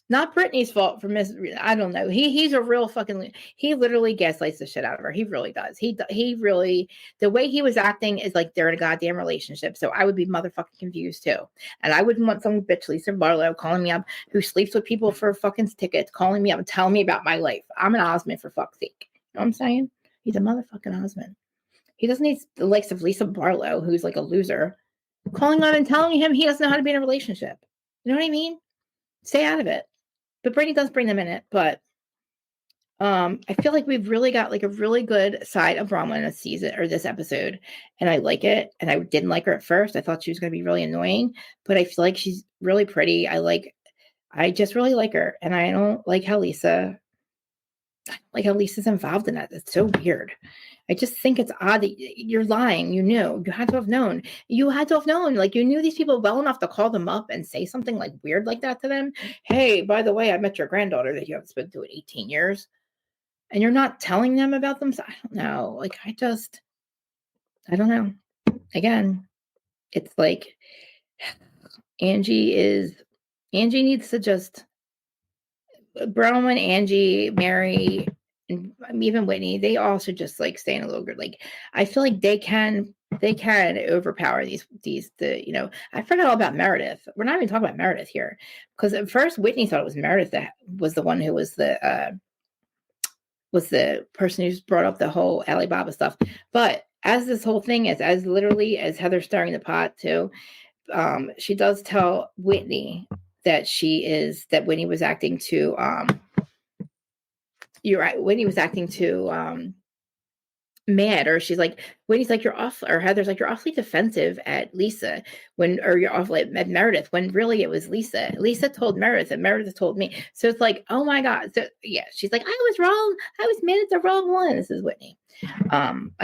Not Brittany's fault for I don't know. He's a real fucking. He literally gaslights the shit out of her. He really does. He really, the way he was acting is like they're in a goddamn relationship. So I would be motherfucking confused too. And I wouldn't want some bitch Lisa Barlow calling me up who sleeps with people for fucking tickets, calling me up and telling me about my life. I'm an Osmond for fuck's sake. You know what I'm saying? He's a motherfucking Osmond. He doesn't need the likes of Lisa Barlow, who's like a loser, calling on and telling him he doesn't know how to be in a relationship. You know what I mean? Stay out of it. But Brittany does bring them in it. But I feel like we've really got like a really good side of Bronwyn this season or this episode. And I like it. And I didn't like her at first. I thought she was going to be really annoying. But I feel like she's really pretty. I just really like her. And I don't like how Lisa's involved in that. It's so weird. I just think it's odd that you're lying. You knew. You had to have known. Like, you knew these people well enough to call them up and say something like weird like that to them. Hey, by the way, I met your granddaughter that you haven't spoken to in 18 years. And you're not telling them about them. So I don't know. Like, I don't know. Again, it's like Angie needs to just Bronwyn, Angie, Mary, and even Whitney, they all should just like stay in a little group. Like, I feel like they can overpower these, I forgot all about Meredith. We're not even talking about Meredith here. Because at first Whitney thought it was Meredith that was the one who was the person who's brought up the whole Alibaba stuff. But as this whole thing is, as literally as Heather stirring the pot too, she does tell Whitney that Whitney was acting too, you're right, Whitney was acting too mad, or Whitney's like, you're off, or Heather's like, you're awfully defensive at Lisa or you're awfully at Meredith, when really it was Lisa. Lisa told Meredith and Meredith told me. So it's like, oh my God. So yeah, she's like, I was wrong. I was mad at the wrong one. This is Whitney.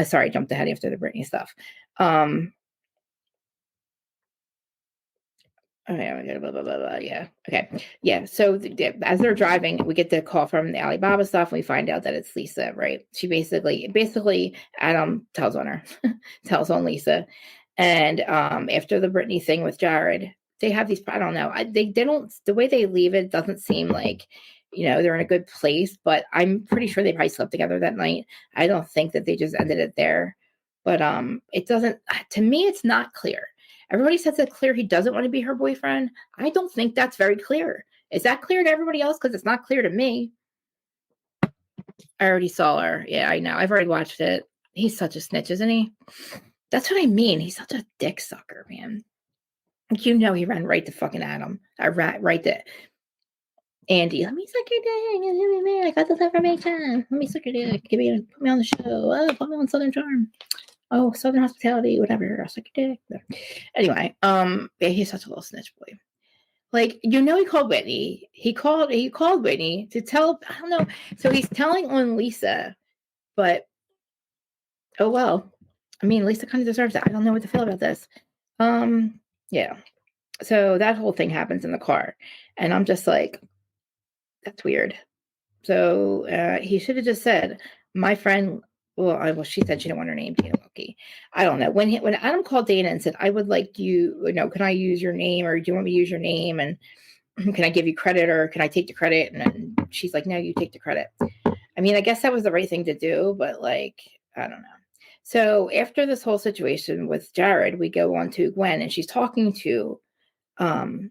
Sorry, I jumped ahead after the Britney stuff. Okay, blah, blah, blah, blah. Yeah. Okay. Yeah. So as they're driving, we get the call from the Alibaba stuff. And we find out that it's Lisa, right? She basically Adam tells on Lisa. And after the Britney thing with Jared, they have these, I don't know. They don't, the way they leave it doesn't seem like, they're in a good place, but I'm pretty sure they probably slept together that night. I don't think that they just ended it there. But it doesn't, to me, it's not clear. Everybody says it's clear he doesn't want to be her boyfriend. I don't think that's very clear. Is that clear to everybody else? Because it's not clear to me. I already saw her. Yeah, I know. I've already watched it. He's such a snitch, isn't he? That's what I mean. He's such a dick sucker, man. He ran right to fucking Adam. Right to Andy. Let me suck your dick. I got this information. Let me suck your dick. Put me on the show. Oh, put me on Southern Charm. Oh, Southern Hospitality, whatever. I'll suck your dick. Anyway, yeah, he's such a little snitch boy. Like, he called Whitney. He called Whitney to tell, I don't know. So he's telling on Lisa, but oh well. I mean, Lisa kind of deserves it. I don't know what to feel about this. Yeah. So that whole thing happens in the car. And I'm just like, that's weird. So he should have just said, my friend. Well, she said she didn't want her name, Dana Loki. I don't know. When Adam called Dana and said, I would like you, can I use your name, or do you want me to use your name? And can I give you credit, or can I take the credit? And then she's like, no, you take the credit. I mean, I guess that was the right thing to do, but like, I don't know. So after this whole situation with Jared, we go on to Gwen, and she's talking to, she's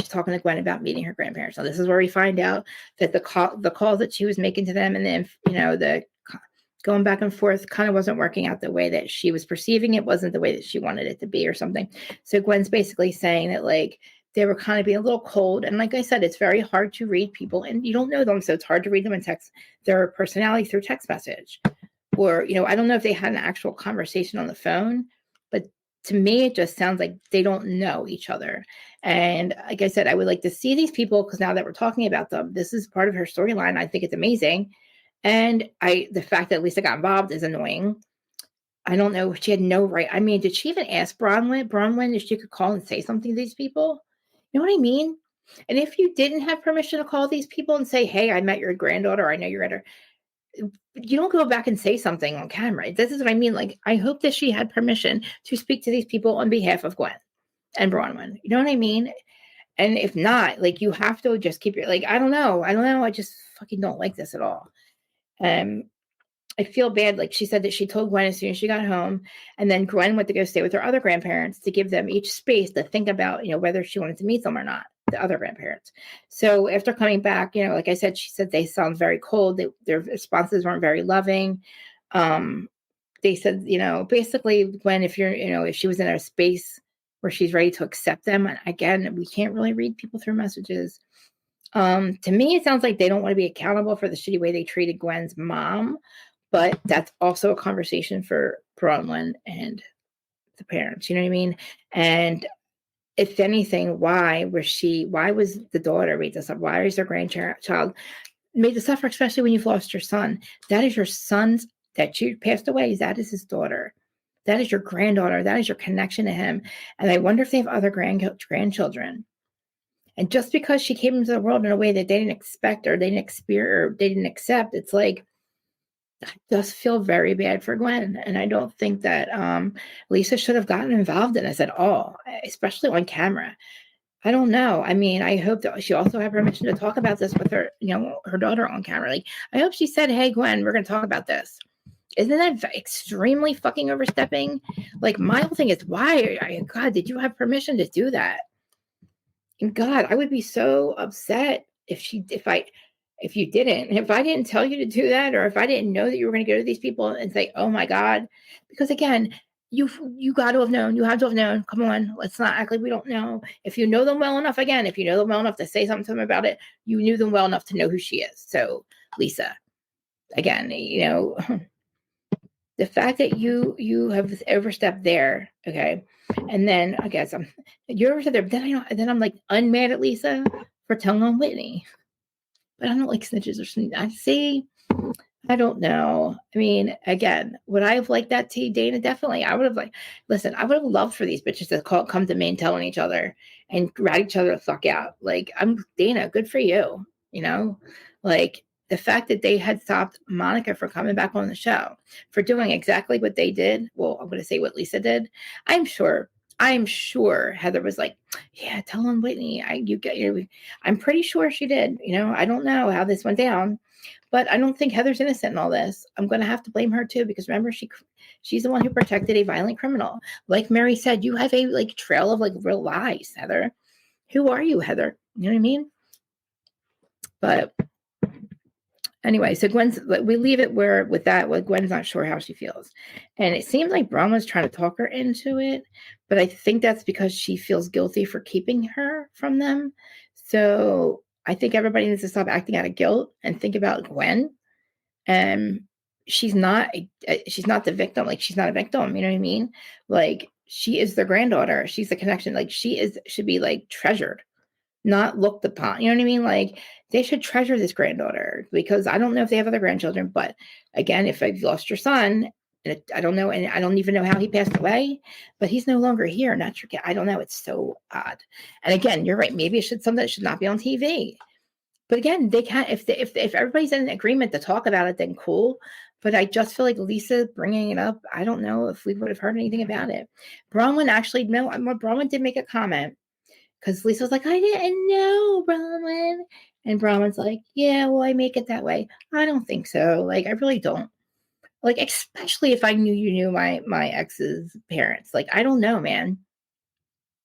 talking to Gwen about meeting her grandparents. Now, this is where we find out that the calls that she was making to them, and then, the going back and forth kind of wasn't working out the way that she was perceiving it, wasn't the way that she wanted it to be or something. So Gwen's basically saying that, like, they were kind of being a little cold. And like I said, it's very hard to read people, and you don't know them. So it's hard to read them in text, their personality through text message. Or, I don't know if they had an actual conversation on the phone, but to me, it just sounds like they don't know each other. And like I said, I would like to see these people, because now that we're talking about them, this is part of her storyline. I think it's amazing. And the fact that Lisa got involved is annoying. I don't know. She had no right. I mean, did she even ask Bronwyn if she could call and say something to these people? You know what I mean? And if you didn't have permission to call these people and say, hey, I met your granddaughter, I know you're at her. you don't go back and say something on camera. This is what I mean. Like, I hope that she had permission to speak to these people on behalf of Gwen and Bronwyn. You know what I mean? And if not, like, you have to just keep your, like, I don't know. I just fucking don't like this at all. I feel bad. Like, she said that she told Gwen as soon as she got home, and then Gwen went to go stay with her other grandparents to give them each space to think about, whether she wanted to meet them or not, the other grandparents. So after coming back, like I said, she said they sound very cold. Their responses weren't very loving. They said, basically, Gwen, if you're, if she was in a space where she's ready to accept them, and again, we can't really read people through messages. To me, it sounds like they don't want to be accountable for the shitty way they treated Gwen's mom. But that's also a conversation for Bronwyn and the parents, you know what I mean? And if anything, why was the daughter made to suffer? Why is their grandchild made to suffer, especially when you've lost your son? That is your son's, that you passed away. That is his daughter. That is your granddaughter. That is your connection to him. And I wonder if they have other grandchildren. And just because she came into the world in a way that they didn't expect or they didn't experience or they didn't accept, it's like, I just feel very bad for Gwen. And I don't think that Lisa should have gotten involved in this at all, especially on camera. I don't know. I mean, I hope that she also had permission to talk about this with her, her daughter on camera. Like, I hope she said, hey, Gwen, we're going to talk about this. Isn't that extremely fucking overstepping? Like, my whole thing is, why? God, did you have permission to do that? And God, I would be so upset if you didn't, if I didn't tell you to do that, or if I didn't know that you were going to go to these people and say, oh my God, because again, you got to have known, you have to have known. Come on, let's not act like we don't know. If you know them well enough, if you know them well enough to say something to them about it, you knew them well enough to know who she is. So Lisa, again, the fact that you have overstepped there, okay, and then I guess you overstepped there. Then I'm like unmad at Lisa for telling on Whitney. But I don't like snitches or something. I don't know. I mean, again, would I have liked that to Dana? Definitely. I would have loved for these bitches to come to me and telling each other and rat each other the fuck out. Like, I'm Dana, good for you. Like the fact that they had stopped Monica from coming back on the show for doing exactly what they did. Well, I'm going to say what Lisa did. I'm sure Heather was like, yeah, tell on Whitney. I'm pretty sure she did. I don't know how this went down, but I don't think Heather's innocent in all this. I'm going to have to blame her too, because remember, she's the one who protected a violent criminal. Like Mary said, you have a trail of real lies, Heather. Who are you, Heather? You know what I mean? But anyway, so we leave it with that. Gwen's not sure how she feels. And it seems like Bronwyn's trying to talk her into it, but I think that's because she feels guilty for keeping her from them. So I think everybody needs to stop acting out of guilt and think about Gwen. She's not the victim. Like, she's not a victim. You know what I mean? Like, she is their granddaughter. She's the connection. Like, should be treasured, not looked upon. You know what I mean? Like, they should treasure this granddaughter, because I don't know if they have other grandchildren, but again, if I've lost your son, and I don't know, and I don't even know how he passed away, but he's no longer here. Not your kid. I don't know. It's so odd. And again, you're right. Maybe something that should not be on TV. But again, they can't. If everybody's in agreement to talk about it, then cool. But I just feel like Lisa bringing it up, I don't know if we would have heard anything about it. Bronwyn Bronwyn did make a comment, because Lisa was like, I didn't know, Bronwyn. And Bronwyn's like, yeah, well, I make it that way. I don't think so. Like, I really don't. Like, especially if I knew you knew my ex's parents. Like, I don't know, man.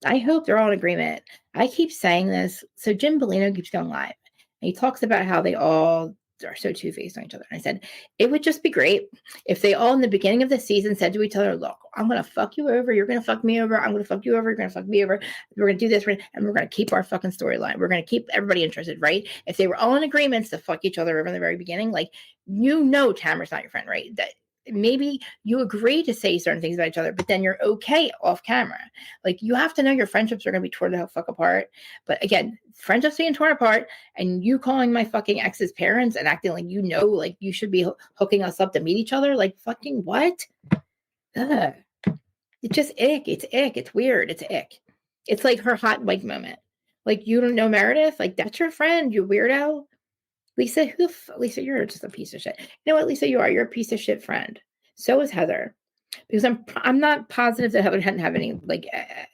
I hope they're all in agreement. I keep saying this. So Jim Bellino keeps going live. And he talks about how they all are so two-faced on each other. And I said, it would just be great if they all in the beginning of the season said to each other, look, I'm going to fuck you over. You're going to fuck me over. I'm going to fuck you over. You're going to fuck me over. We're going to do this. And we're going to keep our fucking storyline. We're going to keep everybody interested, right? If they were all in agreements to fuck each other over in the very beginning, like, Tamara's not your friend, right? That maybe you agree to say certain things about each other, but then you're okay off camera. Like, you have to know your friendships are going to be torn the fuck apart. But again, friendships being torn apart, and you calling my fucking ex's parents and acting like like you should be hooking us up to meet each other, like, fucking what? Ugh. It's just ick. It's ick. It's weird. It's ick. It's like her hot mic moment. Like, you don't know Meredith? Like, that's your friend, you weirdo. Lisa, Lisa, you're just a piece of shit. You know what, Lisa, you are. You're a piece of shit friend. So is Heather. Because I'm not positive that Heather hadn't have any like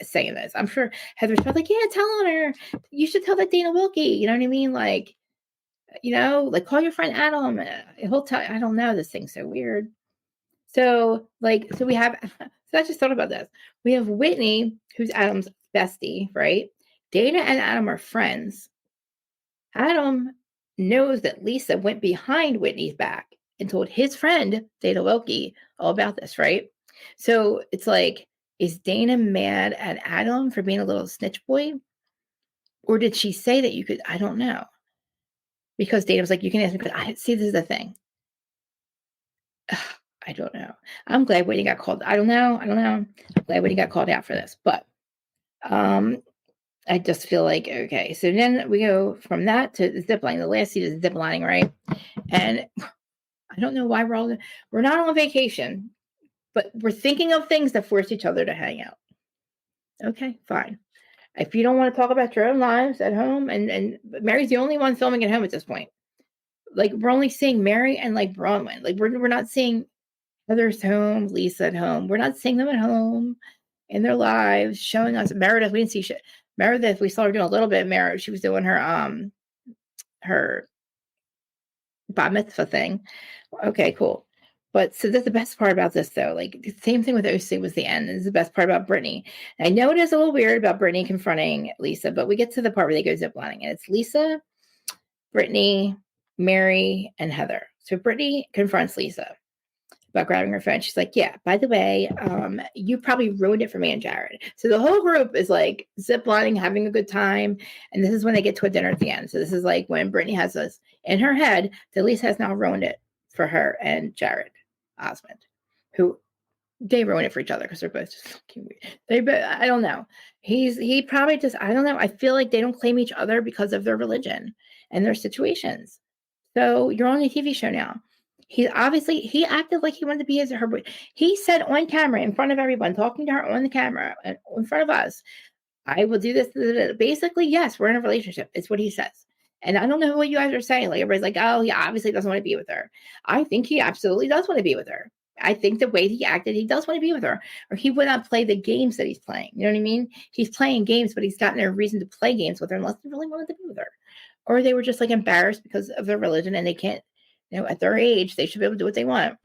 say in this. I'm sure Heather's probably like, yeah, tell on her. You should tell that Dana Wilkie. You know what I mean? Like, like call your friend Adam. He'll tell. I don't know. This thing's so weird. So we have. So I just thought about this. We have Whitney, who's Adam's bestie, right? Dana and Adam are friends. Adam knows that Lisa went behind Whitney's back and told his friend, Dana Wilkie, all about this, right? So it's like, is Dana mad at Adam for being a little snitch boy? Or did she say that you could? I don't know. Because Dana was like, you can ask me, but I see this is the thing. I don't know. I'm glad Whitney got called. I don't know. I'm glad Whitney got called out for this. But I just feel like, okay. So then we go from that to zip lining. The last seat is zip lining, right? And I don't know why we're not on vacation, but we're thinking of things that force each other to hang out. Okay, fine. If you don't want to talk about your own lives at home, and Mary's the only one filming at home at this point. Like, we're only seeing Mary and like Bronwyn. Like, we're not seeing Heather's home, Lisa at home. We're not seeing them at home in their lives, showing us Meredith. We didn't see shit. Meredith, we saw her doing a little bit of Meredith. She was doing her bat mitzvah thing. Okay, cool. But so that's the best part about this, though. Like, the same thing with OC was the end. This is the best part about Brittany. And I know it is a little weird about Brittany confronting Lisa, but we get to the part where they go ziplining, and it's Lisa, Brittany, Mary, and Heather. So Brittany confronts Lisa about grabbing her phone. She's like, yeah, by the way, you probably ruined it for me and Jared. So the whole group is like ziplining, having a good time. And this is when they get to a dinner at the end. So this is like when Brittany has this in her head that Lisa has now ruined it for her and Jared Osmond, who they ruin it for each other because they're both just fucking weird. I don't know. He probably just, I don't know. I feel like they don't claim each other because of their religion and their situations. So you're on a TV show now. He acted like he wanted to be his or her boy. He said on camera in front of everyone, talking to her on the camera and in front of us, I will do this. Basically, yes, we're in a relationship. It's what he says. And I don't know what you guys are saying. Like, everybody's like, oh, he obviously doesn't want to be with her. I think he absolutely does want to be with her. I think the way he acted, he does want to be with her. Or he would not play the games that he's playing. You know what I mean? He's playing games, but he's got no reason to play games with her unless he really wanted to be with her. Or they were just like embarrassed because of their religion and they can't, at their age, they should be able to do what they want.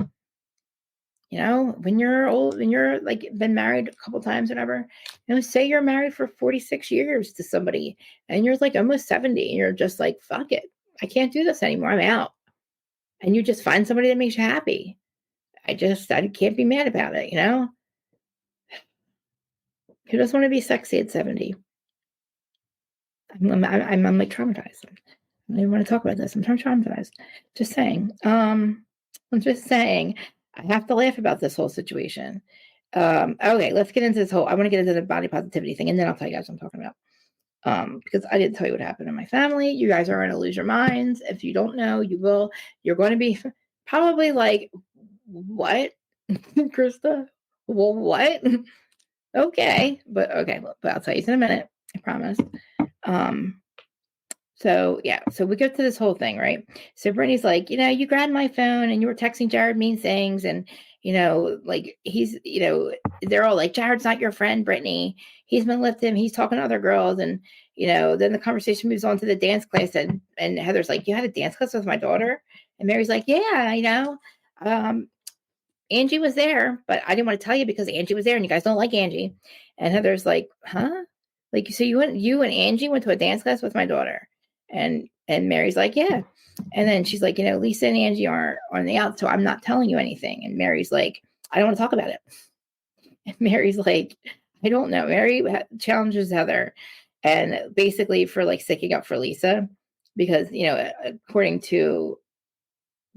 When you're old, when you're like been married a couple times, whatever, say you're married for 46 years to somebody and you're like almost 70 and you're just like, fuck it. I can't do this anymore. I'm out. And you just find somebody that makes you happy. I can't be mad about it, Who doesn't want to be sexy at 70? I'm like traumatized. I don't even want to talk about this. I'm traumatized. Just saying. I'm just saying. I have to laugh about this whole situation. Okay, let's get into this whole. I want to get into the body positivity thing, and then I'll tell you guys what I'm talking about. Because I didn't tell you what happened in my family. You guys are going to lose your minds. If you don't know, you will. You're going to be probably like, what, Krista? Well, what? Okay, but I'll tell you in a minute. I promise. So we go to this whole thing, right? So Brittany's like, you grabbed my phone and you were texting Jared mean things, and like he's, they're all like, Jared's not your friend, Brittany. He's been lifting, he's talking to other girls, and then the conversation moves on to the dance class, and Heather's like, you had a dance class with my daughter, and Mary's like, yeah, Angie was there, but I didn't want to tell you because Angie was there, and you guys don't like Angie. And Heather's like, huh? Like, so you and Angie went to a dance class with my daughter. And Mary's like, yeah. And then she's like, Lisa and Angie are on the out, so I'm not telling you anything. And Mary's like, I don't want to talk about it. And Mary's like, I don't know. Mary challenges Heather, and basically for like sticking up for Lisa, because according to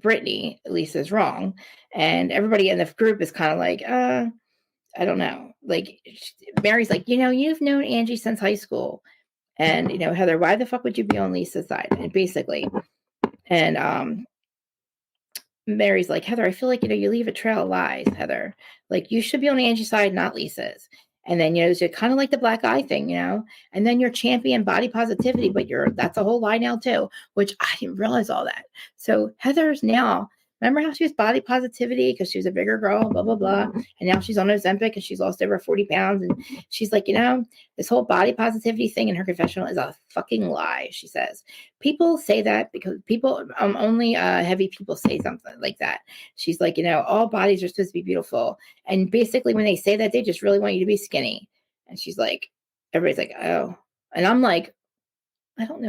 Brittany, Lisa's wrong, and everybody in the group is kind of like, I don't know. Like, Mary's like, you've known Angie since high school. And, Heather, why the fuck would you be on Lisa's side? And basically, and Mary's like, Heather, I feel like, you leave a trail of lies, Heather. Like, you should be on Angie's side, not Lisa's. And then, it's kind of like the black eye thing, and then you're champion body positivity, but that's a whole lie now too, which I didn't realize all that. So Heather's now, remember how she was body positivity because she was a bigger girl, blah, blah, blah. And now she's on Ozempic and she's lost over 40 pounds. And she's like, this whole body positivity thing in her confessional is a fucking lie, she says. People say that because people, only heavy people say something like that. She's like, all bodies are supposed to be beautiful. And basically when they say that, they just really want you to be skinny. And she's like, everybody's like, oh. And I'm like, I don't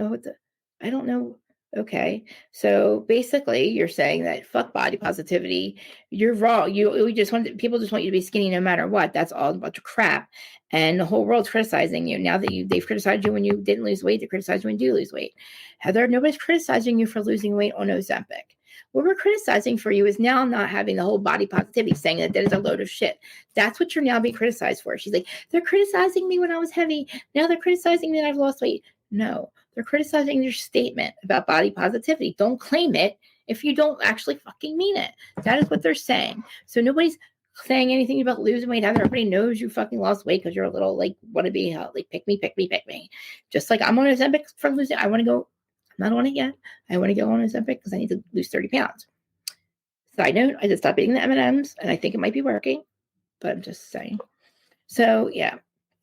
know. Okay. So basically you're saying that fuck body positivity. You're wrong. People just want you to be skinny no matter what. That's all a bunch of crap. And the whole world's criticizing you. Now that they've criticized you when you didn't lose weight, they criticize you when you do lose weight. Heather, nobody's criticizing you for losing weight on Ozempic. What we're criticizing for you is now not having the whole body positivity, saying that is a load of shit. That's what you're now being criticized for. She's like, they're criticizing me when I was heavy. Now they're criticizing me that I've lost weight. No, they're criticizing your statement about body positivity. Don't claim it if you don't actually fucking mean it. That is what they're saying. So nobody's saying anything about losing weight. Everybody knows you fucking lost weight because you're a little wannabe, pick me. Just like I'm on Ozempic for losing. I want to go. I'm not on it yet. I want to go on Ozempic because I need to lose 30 pounds. Side note, I just stopped eating the M&Ms and I think it might be working, but I'm just saying. So yeah.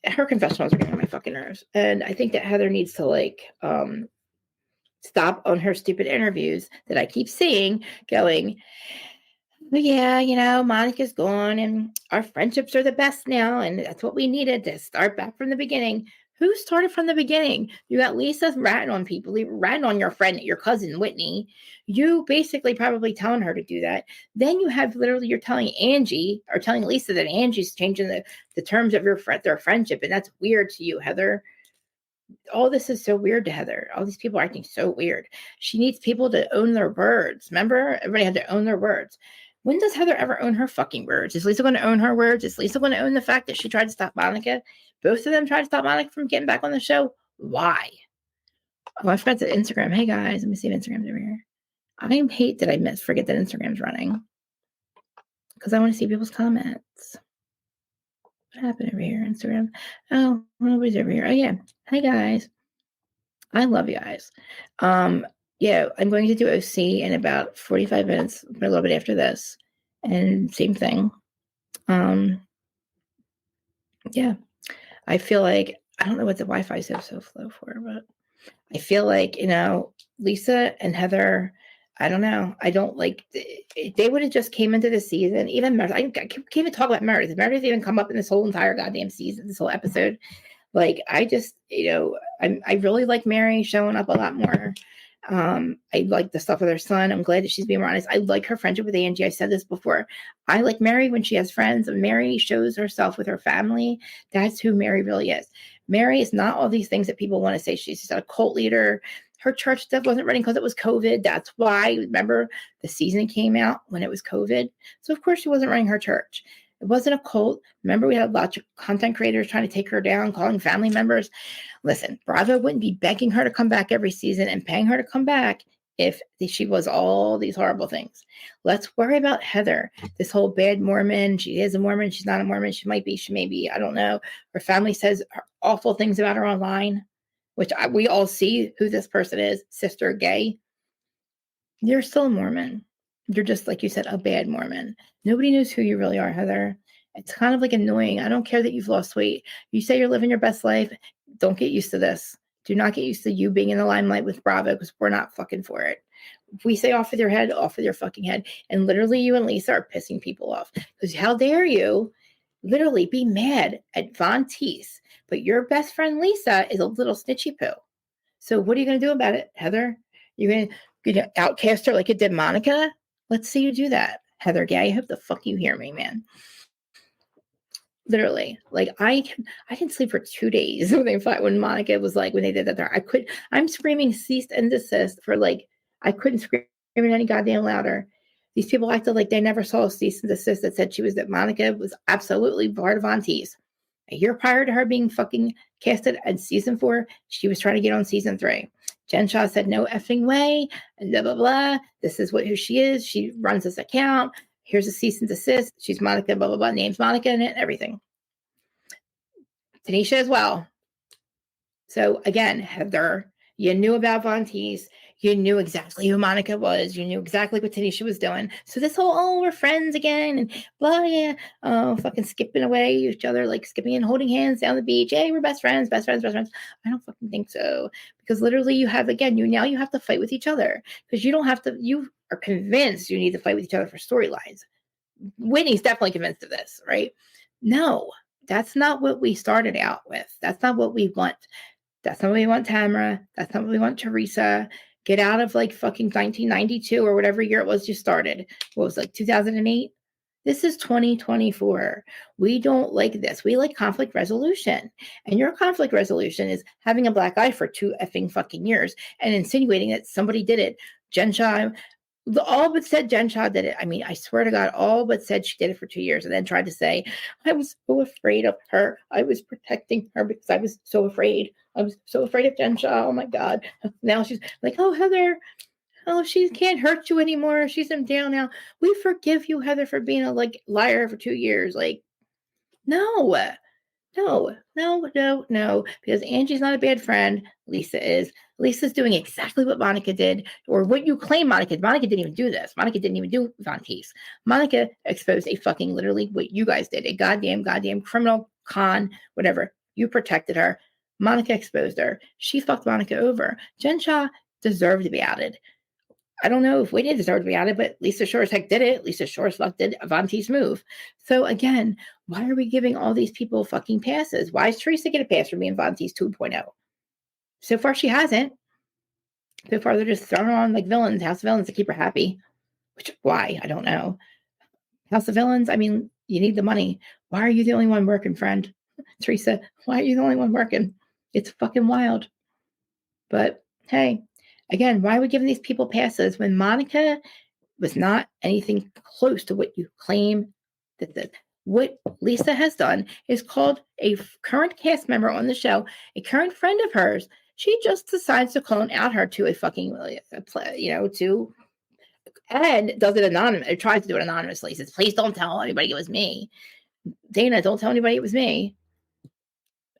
Her confessionals are getting on my fucking nerves. And I think that Heather needs to stop on her stupid interviews that I keep seeing going, well, yeah, Monica's gone and our friendships are the best now. And that's what we needed to start back from the beginning. Who started from the beginning? You got Lisa ratting on people, ratting on your friend, your cousin, Whitney. You basically probably telling her to do that. Then you have you're telling Angie or telling Lisa that Angie's changing the terms of their friendship. And that's weird to you, Heather. All this is so weird to Heather. All these people are acting so weird. She needs people to own their words. Remember? Everybody had to own their words. When does Heather ever own her fucking words? Is Lisa going to own her words? Is Lisa going to own the fact that she tried to stop Monica? Both of them tried to stop Monica from getting back on the show. Why? Oh, I forgot that Instagram. Hey guys, let me see if Instagram's over here. I hate that I forget that Instagram's running because I want to see people's comments. What happened over here, Instagram? Oh, nobody's over here. Oh yeah. Hey guys. I love you guys. Yeah, I'm going to do OC in about 45 minutes, a little bit after this. And same thing. Yeah. I feel like, I don't know what the Wi-Fi is so slow for, but I feel like, Lisa and Heather, I don't know. I don't they would have just came into the season. Even Meredith, I can't even talk about Meredith. Meredith even come up in this whole entire goddamn season, this whole episode. I just, I really like Mary showing up a lot more. I like the stuff with her son. I'm glad that she's being more honest. I like her friendship with Angie. I said this before. I like Mary when she has friends. Mary shows herself with her family. That's who Mary really is. Mary is not all these things that people want to say. She's just a cult leader. Her church stuff wasn't running because it was COVID. That's why, remember, the season came out when it was COVID. So, of course, she wasn't running her church. It wasn't a cult. Remember, we had lots of content creators trying to take her down, calling family members. Listen, Bravo wouldn't be begging her to come back every season and paying her to come back if she was all these horrible things. Let's worry about Heather, this whole bad Mormon. She is a Mormon. She's not a Mormon. She might be. She may be. I don't know. Her family says awful things about her online, which we all see who this person is, Sister Gay. You're still a Mormon. You're just, like you said, a bad Mormon. Nobody knows who you really are, Heather. It's kind of annoying. I don't care that you've lost weight. You say you're living your best life. Don't get used to this. Do not get used to you being in the limelight with Bravo because we're not fucking for it. If we say off with your head, off with your fucking head. And literally you and Lisa are pissing people off. Because how dare you literally be mad at Von Teese, but your best friend Lisa is a little snitchy poo. So what are you going to do about it, Heather? You're going to outcast her like you did Monica? Let's see you do that, Heather Gay. I hope the fuck you hear me, man. Literally, I can sleep for 2 days when Monica was when they did that. I'm screaming cease and desist for I couldn't scream any goddamn louder. These people acted like they never saw a cease and desist that said that Monica was absolutely part of Von Teese. A year prior to her being fucking casted in season 4, she was trying to get on season 3. Jen Shah said, no effing way, and blah, blah, blah. This is who she is. She runs this account. Here's a cease and desist. She's Monica, blah, blah, blah. Name's Monica in it, everything. Tanisha as well. So again, Heather, you knew about Von Teese. You knew exactly who Monica was. You knew exactly what Tanisha was doing. So this whole, oh, we're friends again and blah, yeah. Oh, fucking skipping away each other, like skipping and holding hands down the beach. Hey, we're best friends, best friends, best friends. I don't fucking think so. Because literally you have, again, you have to fight with each other. Because you don't have to, you are convinced you need to fight with each other for storylines. Whitney's definitely convinced of this, right? No, that's not what we started out with. That's not what we want. That's not what we want, Tamara. That's not what we want, Teresa. Get out of like fucking 1992 or whatever year it was you started. What was it, like 2008? This is 2024. We don't like this. We like conflict resolution. And your conflict resolution is having a black eye for 2 effing fucking years and insinuating that somebody did it. Jen Shah, all but said Jen Shah did it. I mean, I swear to God, all but said she did it for 2 years and then tried to say, I was so afraid of her. I was protecting her because I was so afraid. I was so afraid of Jen Shah. Oh my God. Now she's like, oh, Heather, oh, she can't hurt you anymore. She's in jail now. We forgive you, Heather, for being a like liar for 2 years. Like, no. No, because Angie's not a bad friend. Lisa is. Lisa's doing exactly what Monica did, or what you claim Monica did. Monica didn't even do this. Monica didn't even do Von Teese. Monica exposed a fucking literally what you guys did, a goddamn criminal con, whatever. You protected her. Monica exposed her. She fucked Monica over. Jen Shah deserved to be outed. I don't know if Whitney deserved to be outed, but Lisa sure as heck did it. Lisa sure as fuck did Von Teese move. So again, why are we giving all these people fucking passes? Why is Teresa get a pass for being Von Teese 2.0? So far, she hasn't. So far, they're just throwing her on like villains, House of Villains to keep her happy. Which, why? I don't know. House of Villains, I mean, you need the money. Why are you the only one working, friend? Teresa, why are you the only one working? It's fucking wild. But hey, again, why are we giving these people passes when Monica was not anything close to what you claim that what Lisa has done is called a current cast member on the show, a current friend of hers. She just decides to clone out her to a fucking, and does it anonymous. It tries to do it anonymously. Says, please don't tell anybody it was me. Dana, don't tell anybody it was me.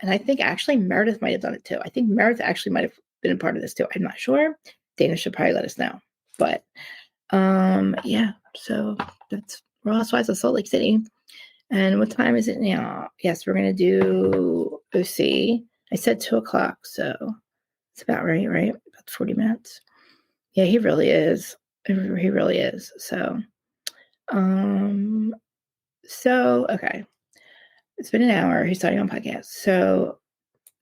And I think actually Meredith might have done it too. I think Meredith actually might have been a part of this too. I'm not sure. Dana should probably let us know. But yeah, so that's Housewives of Salt Lake City. And what time is it now? Yes, we're gonna do OC. I said 2:00, so it's about right? About 40 minutes. Yeah, he really is. He really is. So okay. It's been an hour. He's starting on podcast. So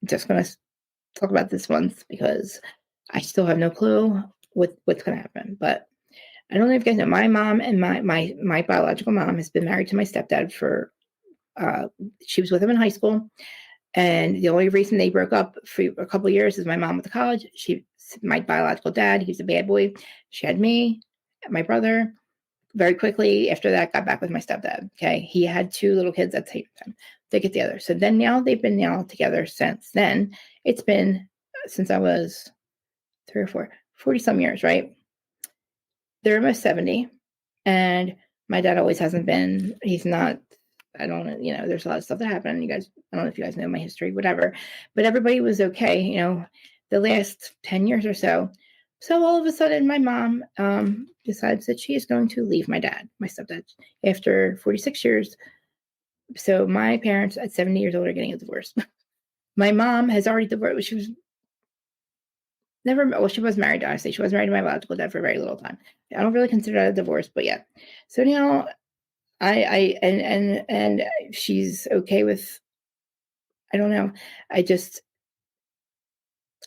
I'm just gonna talk about this once because I still have no clue what's gonna happen. But I don't know if you guys know, my mom and my biological mom has been married to my stepdad for she was with him in high school. And the only reason they broke up for a couple of years is my mom went to college. My biological dad, he was a bad boy. She had me, my brother. Very quickly after that, got back with my stepdad. Okay. He had 2 little kids at the same time. They get together. So then now they've been together since then. It's been since I was 3 or 4, 40 some years, right? They're almost 70. And my dad always hasn't been, he's not, I don't know, there's a lot of stuff that happened. You guys, I don't know if you guys know my history, whatever, but everybody was okay, the last 10 years or so. So all of a sudden, my mom decides that she is going to leave my stepdad, after 46 years. So my parents at 70 years old are getting a divorce. My mom has already divorced. She was she was married, honestly. She was married to my biological dad for a very little time. I don't really consider that a divorce, but yeah. So and she's okay with, I don't know.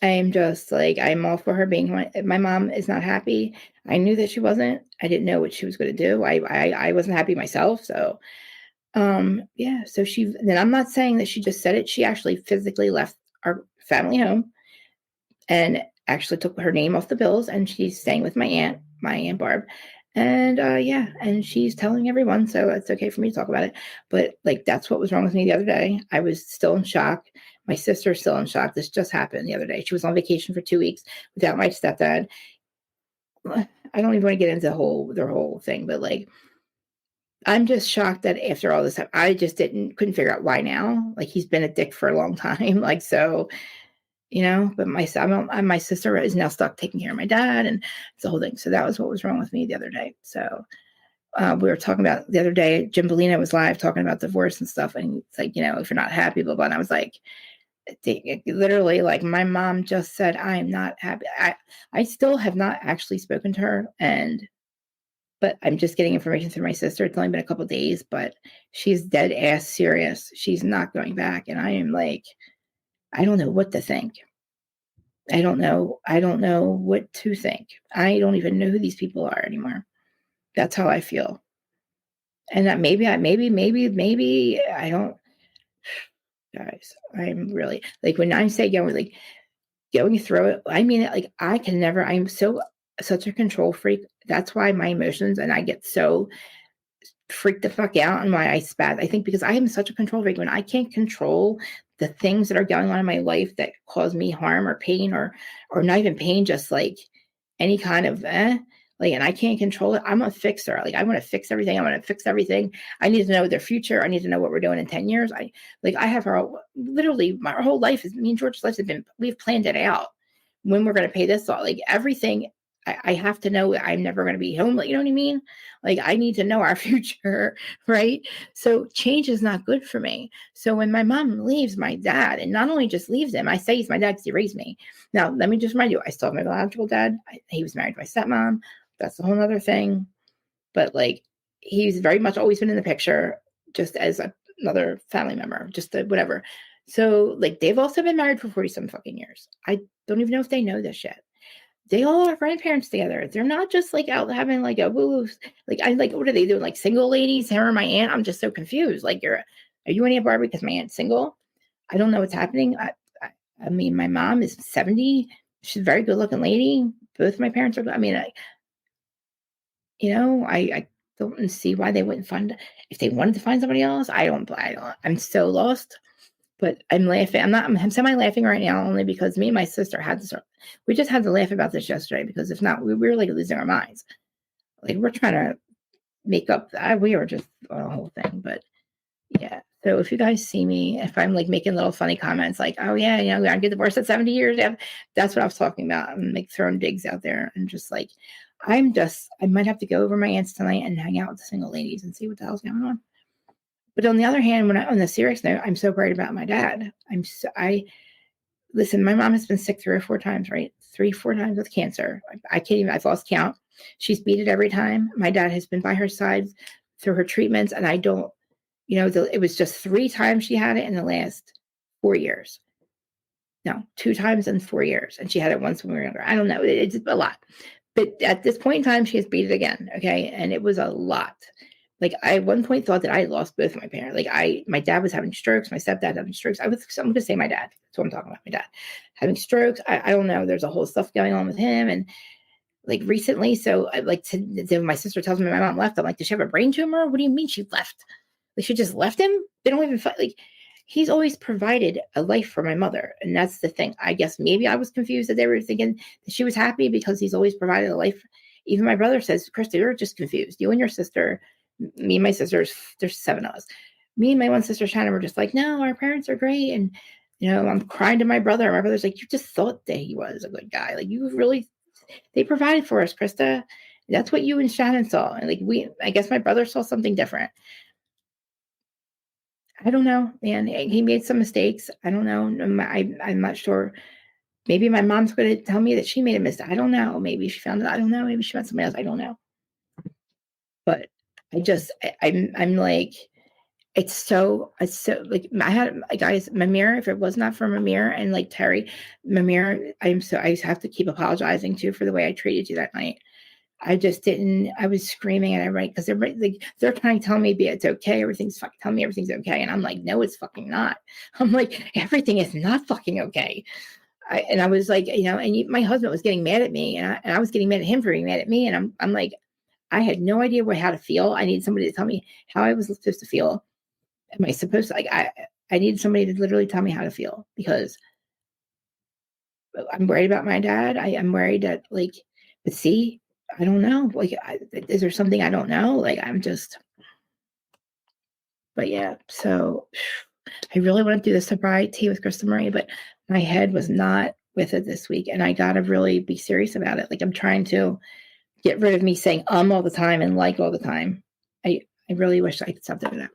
I'm just like, I'm all for her being, my mom is not happy. I knew that she wasn't. I didn't know what she was going to do. I wasn't happy myself. So, yeah. So then I'm not saying that she just said it. She actually physically left our family home and actually took her name off the bills, and she's staying with my Aunt Barb. And yeah, and she's telling everyone, so it's okay for me to talk about it. But like, that's what was wrong with me the other day. I was still in shock. My sister's still in shock. This just happened the other day. She was on vacation for 2 weeks without my stepdad. I don't even want to get into their whole thing, but like, I'm just shocked that after all this time, I just couldn't figure out why now. Like, he's been a dick for a long time. Like, so, but my sister is now stuck taking care of my dad, and it's the whole thing. So that was what was wrong with me the other day. So we were talking about the other day, Jim Bellina was live talking about divorce and stuff. And it's like, if you're not happy, blah, blah. And I was like, literally, like, my mom just said, I am not happy. I still have not actually spoken to her, but I'm just getting information through my sister. It's only been a couple of days, but she's dead ass serious. She's not going back. And I am like, I don't know what to think. I don't know what to think. I don't even know who these people are anymore. That's how I feel. And that maybe I don't, guys, I'm really, like, when I say going through it, I mean it. Like, I'm such a control freak. That's why my emotions, and I get so freaked the fuck out, and why I spat. I think because I am such a control freak, when I can't control the things that are going on in my life that cause me harm or pain, or not even pain, just like any kind of and I can't control it. I'm a fixer. Like, I want to fix everything. I want to fix everything. I need to know their future. I need to know what we're doing in 10 years. I have literally my whole life me and George's life we've planned it out when we're going to pay this off. Like, everything, I have to know I'm never going to be home. Like, you know what I mean? Like, I need to know our future, right? So change is not good for me. So when my mom leaves my dad, and not only just leaves him, I say he's my dad because he raised me. Now, let me just remind you, I still have my biological dad. He was married to my stepmom. That's a whole other thing. But, like, he's very much always been in the picture, just as another family member, just whatever. So, like, they've also been married for 47 fucking years. I don't even know if they know this yet. They all are grandparents together. They're not just like out having like a woo. Like, what are they doing? Like, single ladies? Her and my aunt? I'm just so confused. Like, are you any Barbie because my aunt's single? I don't know what's happening. I mean, my mom is 70. She's a very good looking lady. Both my parents are. I mean, I don't see why they wouldn't find, if they wanted to find somebody else. I don't. I'm so lost. But I'm laughing. I'm semi-laughing right now, only because me and my sister we just had to laugh about this yesterday, because if not, we were like losing our minds. Like, we're trying to make up. We were just on a whole thing. But yeah. So if you guys see me, if I'm like making little funny comments like, oh yeah, I get divorced at 70 years. That's what I was talking about. I'm like throwing digs out there, and just like, I might have to go over my aunt's tonight and hang out with the single ladies and see what the hell's going on. But on the other hand, on the serious note, I'm so worried about my dad. Listen, my mom has been sick 3 or 4 times, right? 3, 4 times with cancer. I can't even, I've lost count. She's beat it every time. My dad has been by her side through her treatments, and I don't, it was just 3 times she had it in the last 4 years. No, 2 times in 4 years. And she had it once when we were younger. I don't know. It's a lot. But at this point in time, she has beat it again. Okay. And it was a lot. Like, I at one point thought that I had lost both of my parents. Like, my dad was having strokes, my stepdad having strokes. I'm going to say my dad. That's what I'm talking about. My dad having strokes. I don't know. There's a whole stuff going on with him. And like recently, so I like to my sister tells me my mom left. I'm like, does she have a brain tumor? What do you mean she left? Like, she just left him? They don't even fight. Like, he's always provided a life for my mother. And that's the thing. I guess maybe I was confused that they were thinking that she was happy because he's always provided a life. Even my brother says, Krista, you're just confused. You and your sister, me and my sisters, there's 7 of us. Me and my one sister, Shannon, were just like, no, our parents are great. And, I'm crying to my brother. My brother's like, you just thought that he was a good guy. Like, they provided for us, Krista. That's what you and Shannon saw. And like, I guess my brother saw something different. I don't know, man. He made some mistakes. I don't know. I'm not sure. Maybe my mom's going to tell me that she made a mistake. I don't know. Maybe she found it. I don't know. Maybe she found somebody else. I don't know. But I'm like, it's so like, I had, guys, Mamir, if it was not for Mamir and like Terry, Mamir, I have to keep apologizing to for the way I treated you that night. I just didn't, I was screaming at everybody because they're trying to tell me it's okay. Tell me everything's okay. And I'm like, no, it's fucking not. I'm like, everything is not fucking okay. I was like, and my husband was getting mad at me, and I was getting mad at him for being mad at me. And I'm like, I had no idea how to feel. I need somebody to tell me how I was supposed to feel. Am I supposed to, I need somebody to literally tell me how to feel, because I'm worried about my dad. I'm worried that, like, but see, I don't know. Like, is there something I don't know? Like, I'm just, But yeah, so I really want to do the sobriety with Krista Marie, but my head was not with it this week. And I got to really be serious about it. Like, I'm trying to get rid of me saying all the time and like all the time. I really wish I could stop doing that.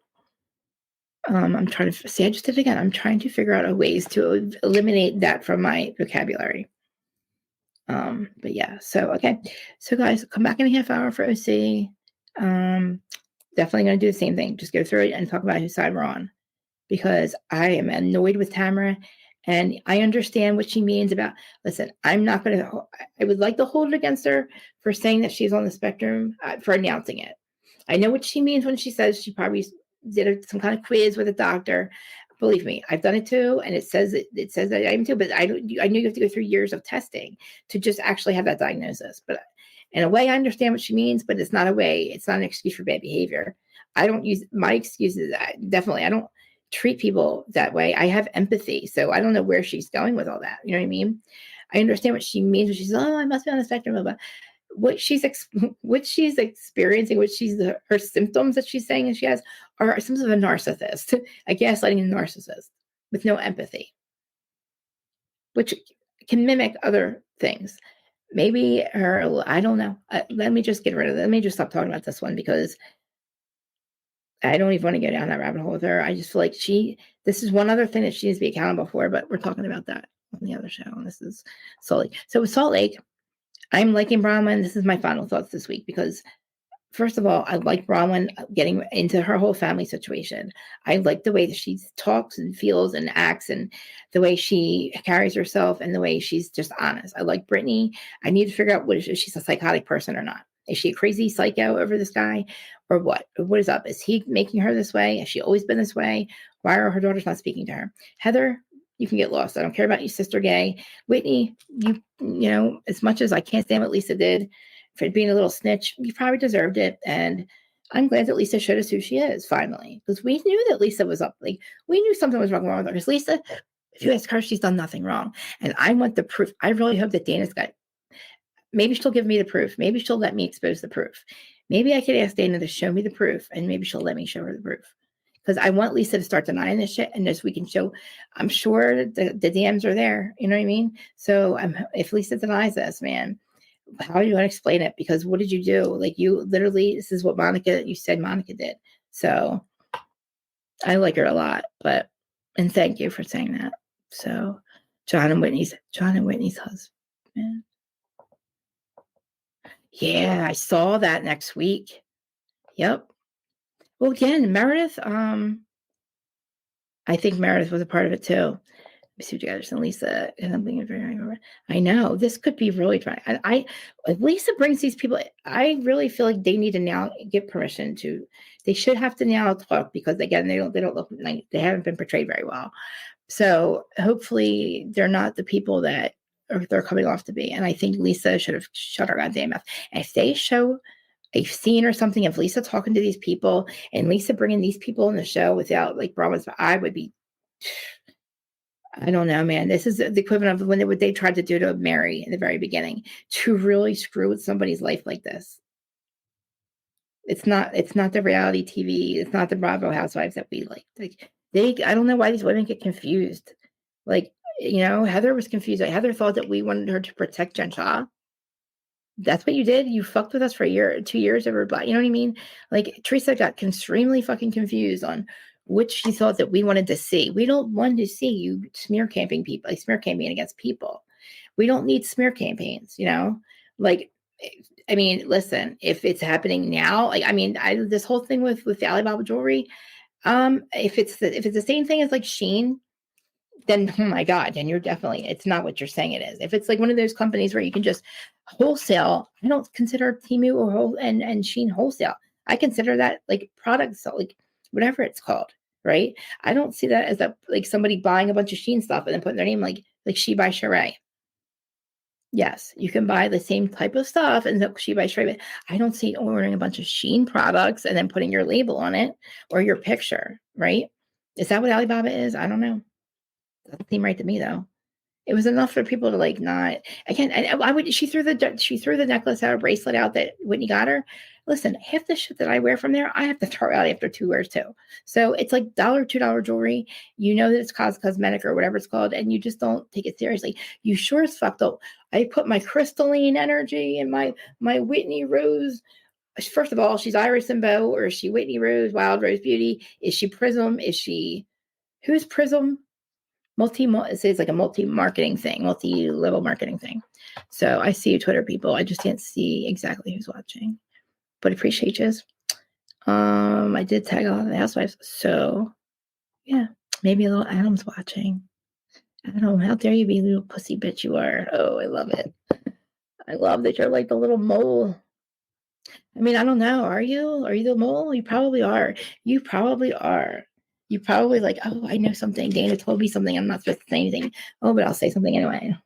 I'm trying to see, I just did it again. I'm trying to figure out ways to eliminate that from my vocabulary. But yeah, so okay. So guys, come back in a half hour for OC. Definitely going to do the same thing. Just go through it and talk about whose side we're on, because I am annoyed with Tamara, and I understand what she means about, listen, I'm not going to, I would like to hold it against her for saying that she's on the spectrum, for announcing it. I know what she means when she says she probably did some kind of quiz with a doctor. Believe me, I've done it too, and it says that I am too. But I know you have to go through years of testing to just actually have that diagnosis. But in a way, I understand what she means, but it's not a way. It's not an excuse for bad behavior. I don't use my excuses. Definitely, I don't treat people that way. I have empathy, so I don't know where she's going with all that. You know what I mean? I understand what she means when she says, "Oh, I must be on the spectrum," blah, blah. What she's experiencing, her symptoms that she's saying she has are symptoms of a narcissist, a gaslighting narcissist with no empathy, which can mimic other things. Maybe her, I don't know. Let me just get rid of it. Let me just stop talking about this one, because I don't even want to go down that rabbit hole with her. I just feel like this is one other thing that she needs to be accountable for, but we're talking about that on the other show. And this is Salt Lake. So with Salt Lake, I'm liking Bronwyn. This is my final thoughts this week, because first of all, I like Bronwyn getting into her whole family situation. I like the way that she talks and feels and acts, and the way she carries herself, and the way she's just honest. I like Britney. I need to figure out if she's a psychotic person or not. Is she a crazy psycho over this guy, or what? What is up? Is he making her this way? Has she always been this way? Why are her daughters not speaking to her? Heather, you can get lost. I don't care about you, sister gay. Whitney, you know, as much as I can't stand what Lisa did for being a little snitch, you probably deserved it. And I'm glad that Lisa showed us who she is finally, because we knew that Lisa was up. Like, we knew something was wrong with her. Because Lisa, if you ask her, she's done nothing wrong. And I want the proof. I really hope that Dana's got, maybe she'll give me the proof. Maybe she'll let me expose the proof. Maybe I could ask Dana to show me the proof, and maybe she'll let me show her the proof. Because I want Lisa to start denying this shit, and just we can show. I'm sure the DMs are there. You know what I mean? So if Lisa denies this, man, how are you going to explain it? Because what did you do? Like, you literally, this is what you said Monica did. So I like her a lot, and thank you for saying that. So John and Whitney's husband. Yeah, I saw that next week. Yep. Well, again, Meredith, I think Meredith was a part of it too. Let me see what you guys and Lisa. And I'm being very, I know this could be really trying. Lisa brings these people. I really feel like they need to now get permission to. They should have to now talk, because again, they don't look like, they haven't been portrayed very well. So hopefully they're not the people that they're coming off to be. And I think Lisa should have shut her goddamn mouth. And if they show a scene or something of Lisa talking to these people, and Lisa bringing these people in the show without like Bronwyn's, I would be, I don't know, man. This is the equivalent of what they tried to do to Mary in the very beginning, to really screw with somebody's life like this. It's not the reality TV. It's not the Bravo Housewives that we like. I don't know why these women get confused. Like, Heather was confused. Heather thought that we wanted her to protect Jen Shah. That's what you did. You fucked with us for a year, 2 years over black. You know what I mean? Like, Teresa got extremely fucking confused on which she thought that we wanted to see. We don't want to see you smear campaigning against people. We don't need smear campaigns, Like, I mean, listen, if it's happening now, this whole thing with the Alibaba jewelry, if it's the same thing as like Shein, then oh my God, then it's not what you're saying it is. If it's like one of those companies where you can just wholesale, I don't consider Temu and Shein wholesale. I consider that like products, like whatever it's called, right? I don't see that as like somebody buying a bunch of Shein stuff and then putting their name like She by Sheree. Yes, you can buy the same type of stuff and She by Sheree, but I don't see ordering a bunch of Shein products and then putting your label on it or your picture, right? Is that what Alibaba is? I don't know. Doesn't seem right to me though. It was enough for people to like not. Again, and I would. She threw the necklace out, a bracelet out that Whitney got her. Listen, half the shit that I wear from there, I have to throw out after 2 wears too. So it's like $2 jewelry. You know that it's cosmetic or whatever it's called, and you just don't take it seriously. You sure as fuck don't. I put my crystalline energy and my Whitney Rose. First of all, she's Iris and Bow, or is she Whitney Rose, Wild Rose Beauty? Is she Prism? Is she who's Prism? It says like a multi-marketing thing, multi-level marketing thing. So I see you, Twitter people. I just can't see exactly who's watching, but appreciate you. I did tag a lot of the Housewives, so yeah, maybe a little Adam's watching. Adam, how dare you be, little pussy bitch you are? Oh, I love it. I love that you're like the little mole. I mean, I don't know. Are you? Are you the mole? You probably are. You probably are. You probably like, oh, I know something. Dana told me something. I'm not supposed to say anything. Oh, but I'll say something anyway.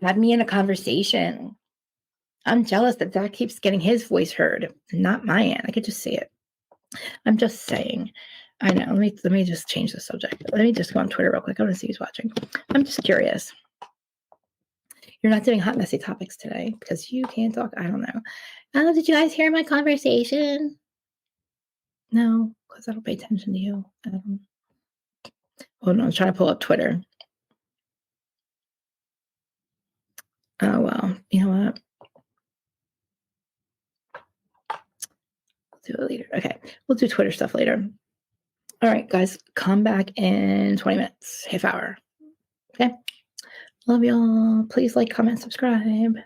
Had me in a conversation. I'm jealous that keeps getting his voice heard, not mine. I could just see it. I'm just saying. I know. Let me just change the subject. Let me just go on Twitter real quick. I want to see who's watching. I'm just curious. You're not doing hot messy topics today because you can't talk. I don't know. Oh, did you guys hear my conversation? No, because I don't pay attention to you. Oh no, I'm trying to pull up Twitter. Oh well, you know what? We'll do it later. Okay, we'll do Twitter stuff later. All right, guys, come back in 20 minutes, half hour. Okay. Love y'all. Please like, comment, subscribe.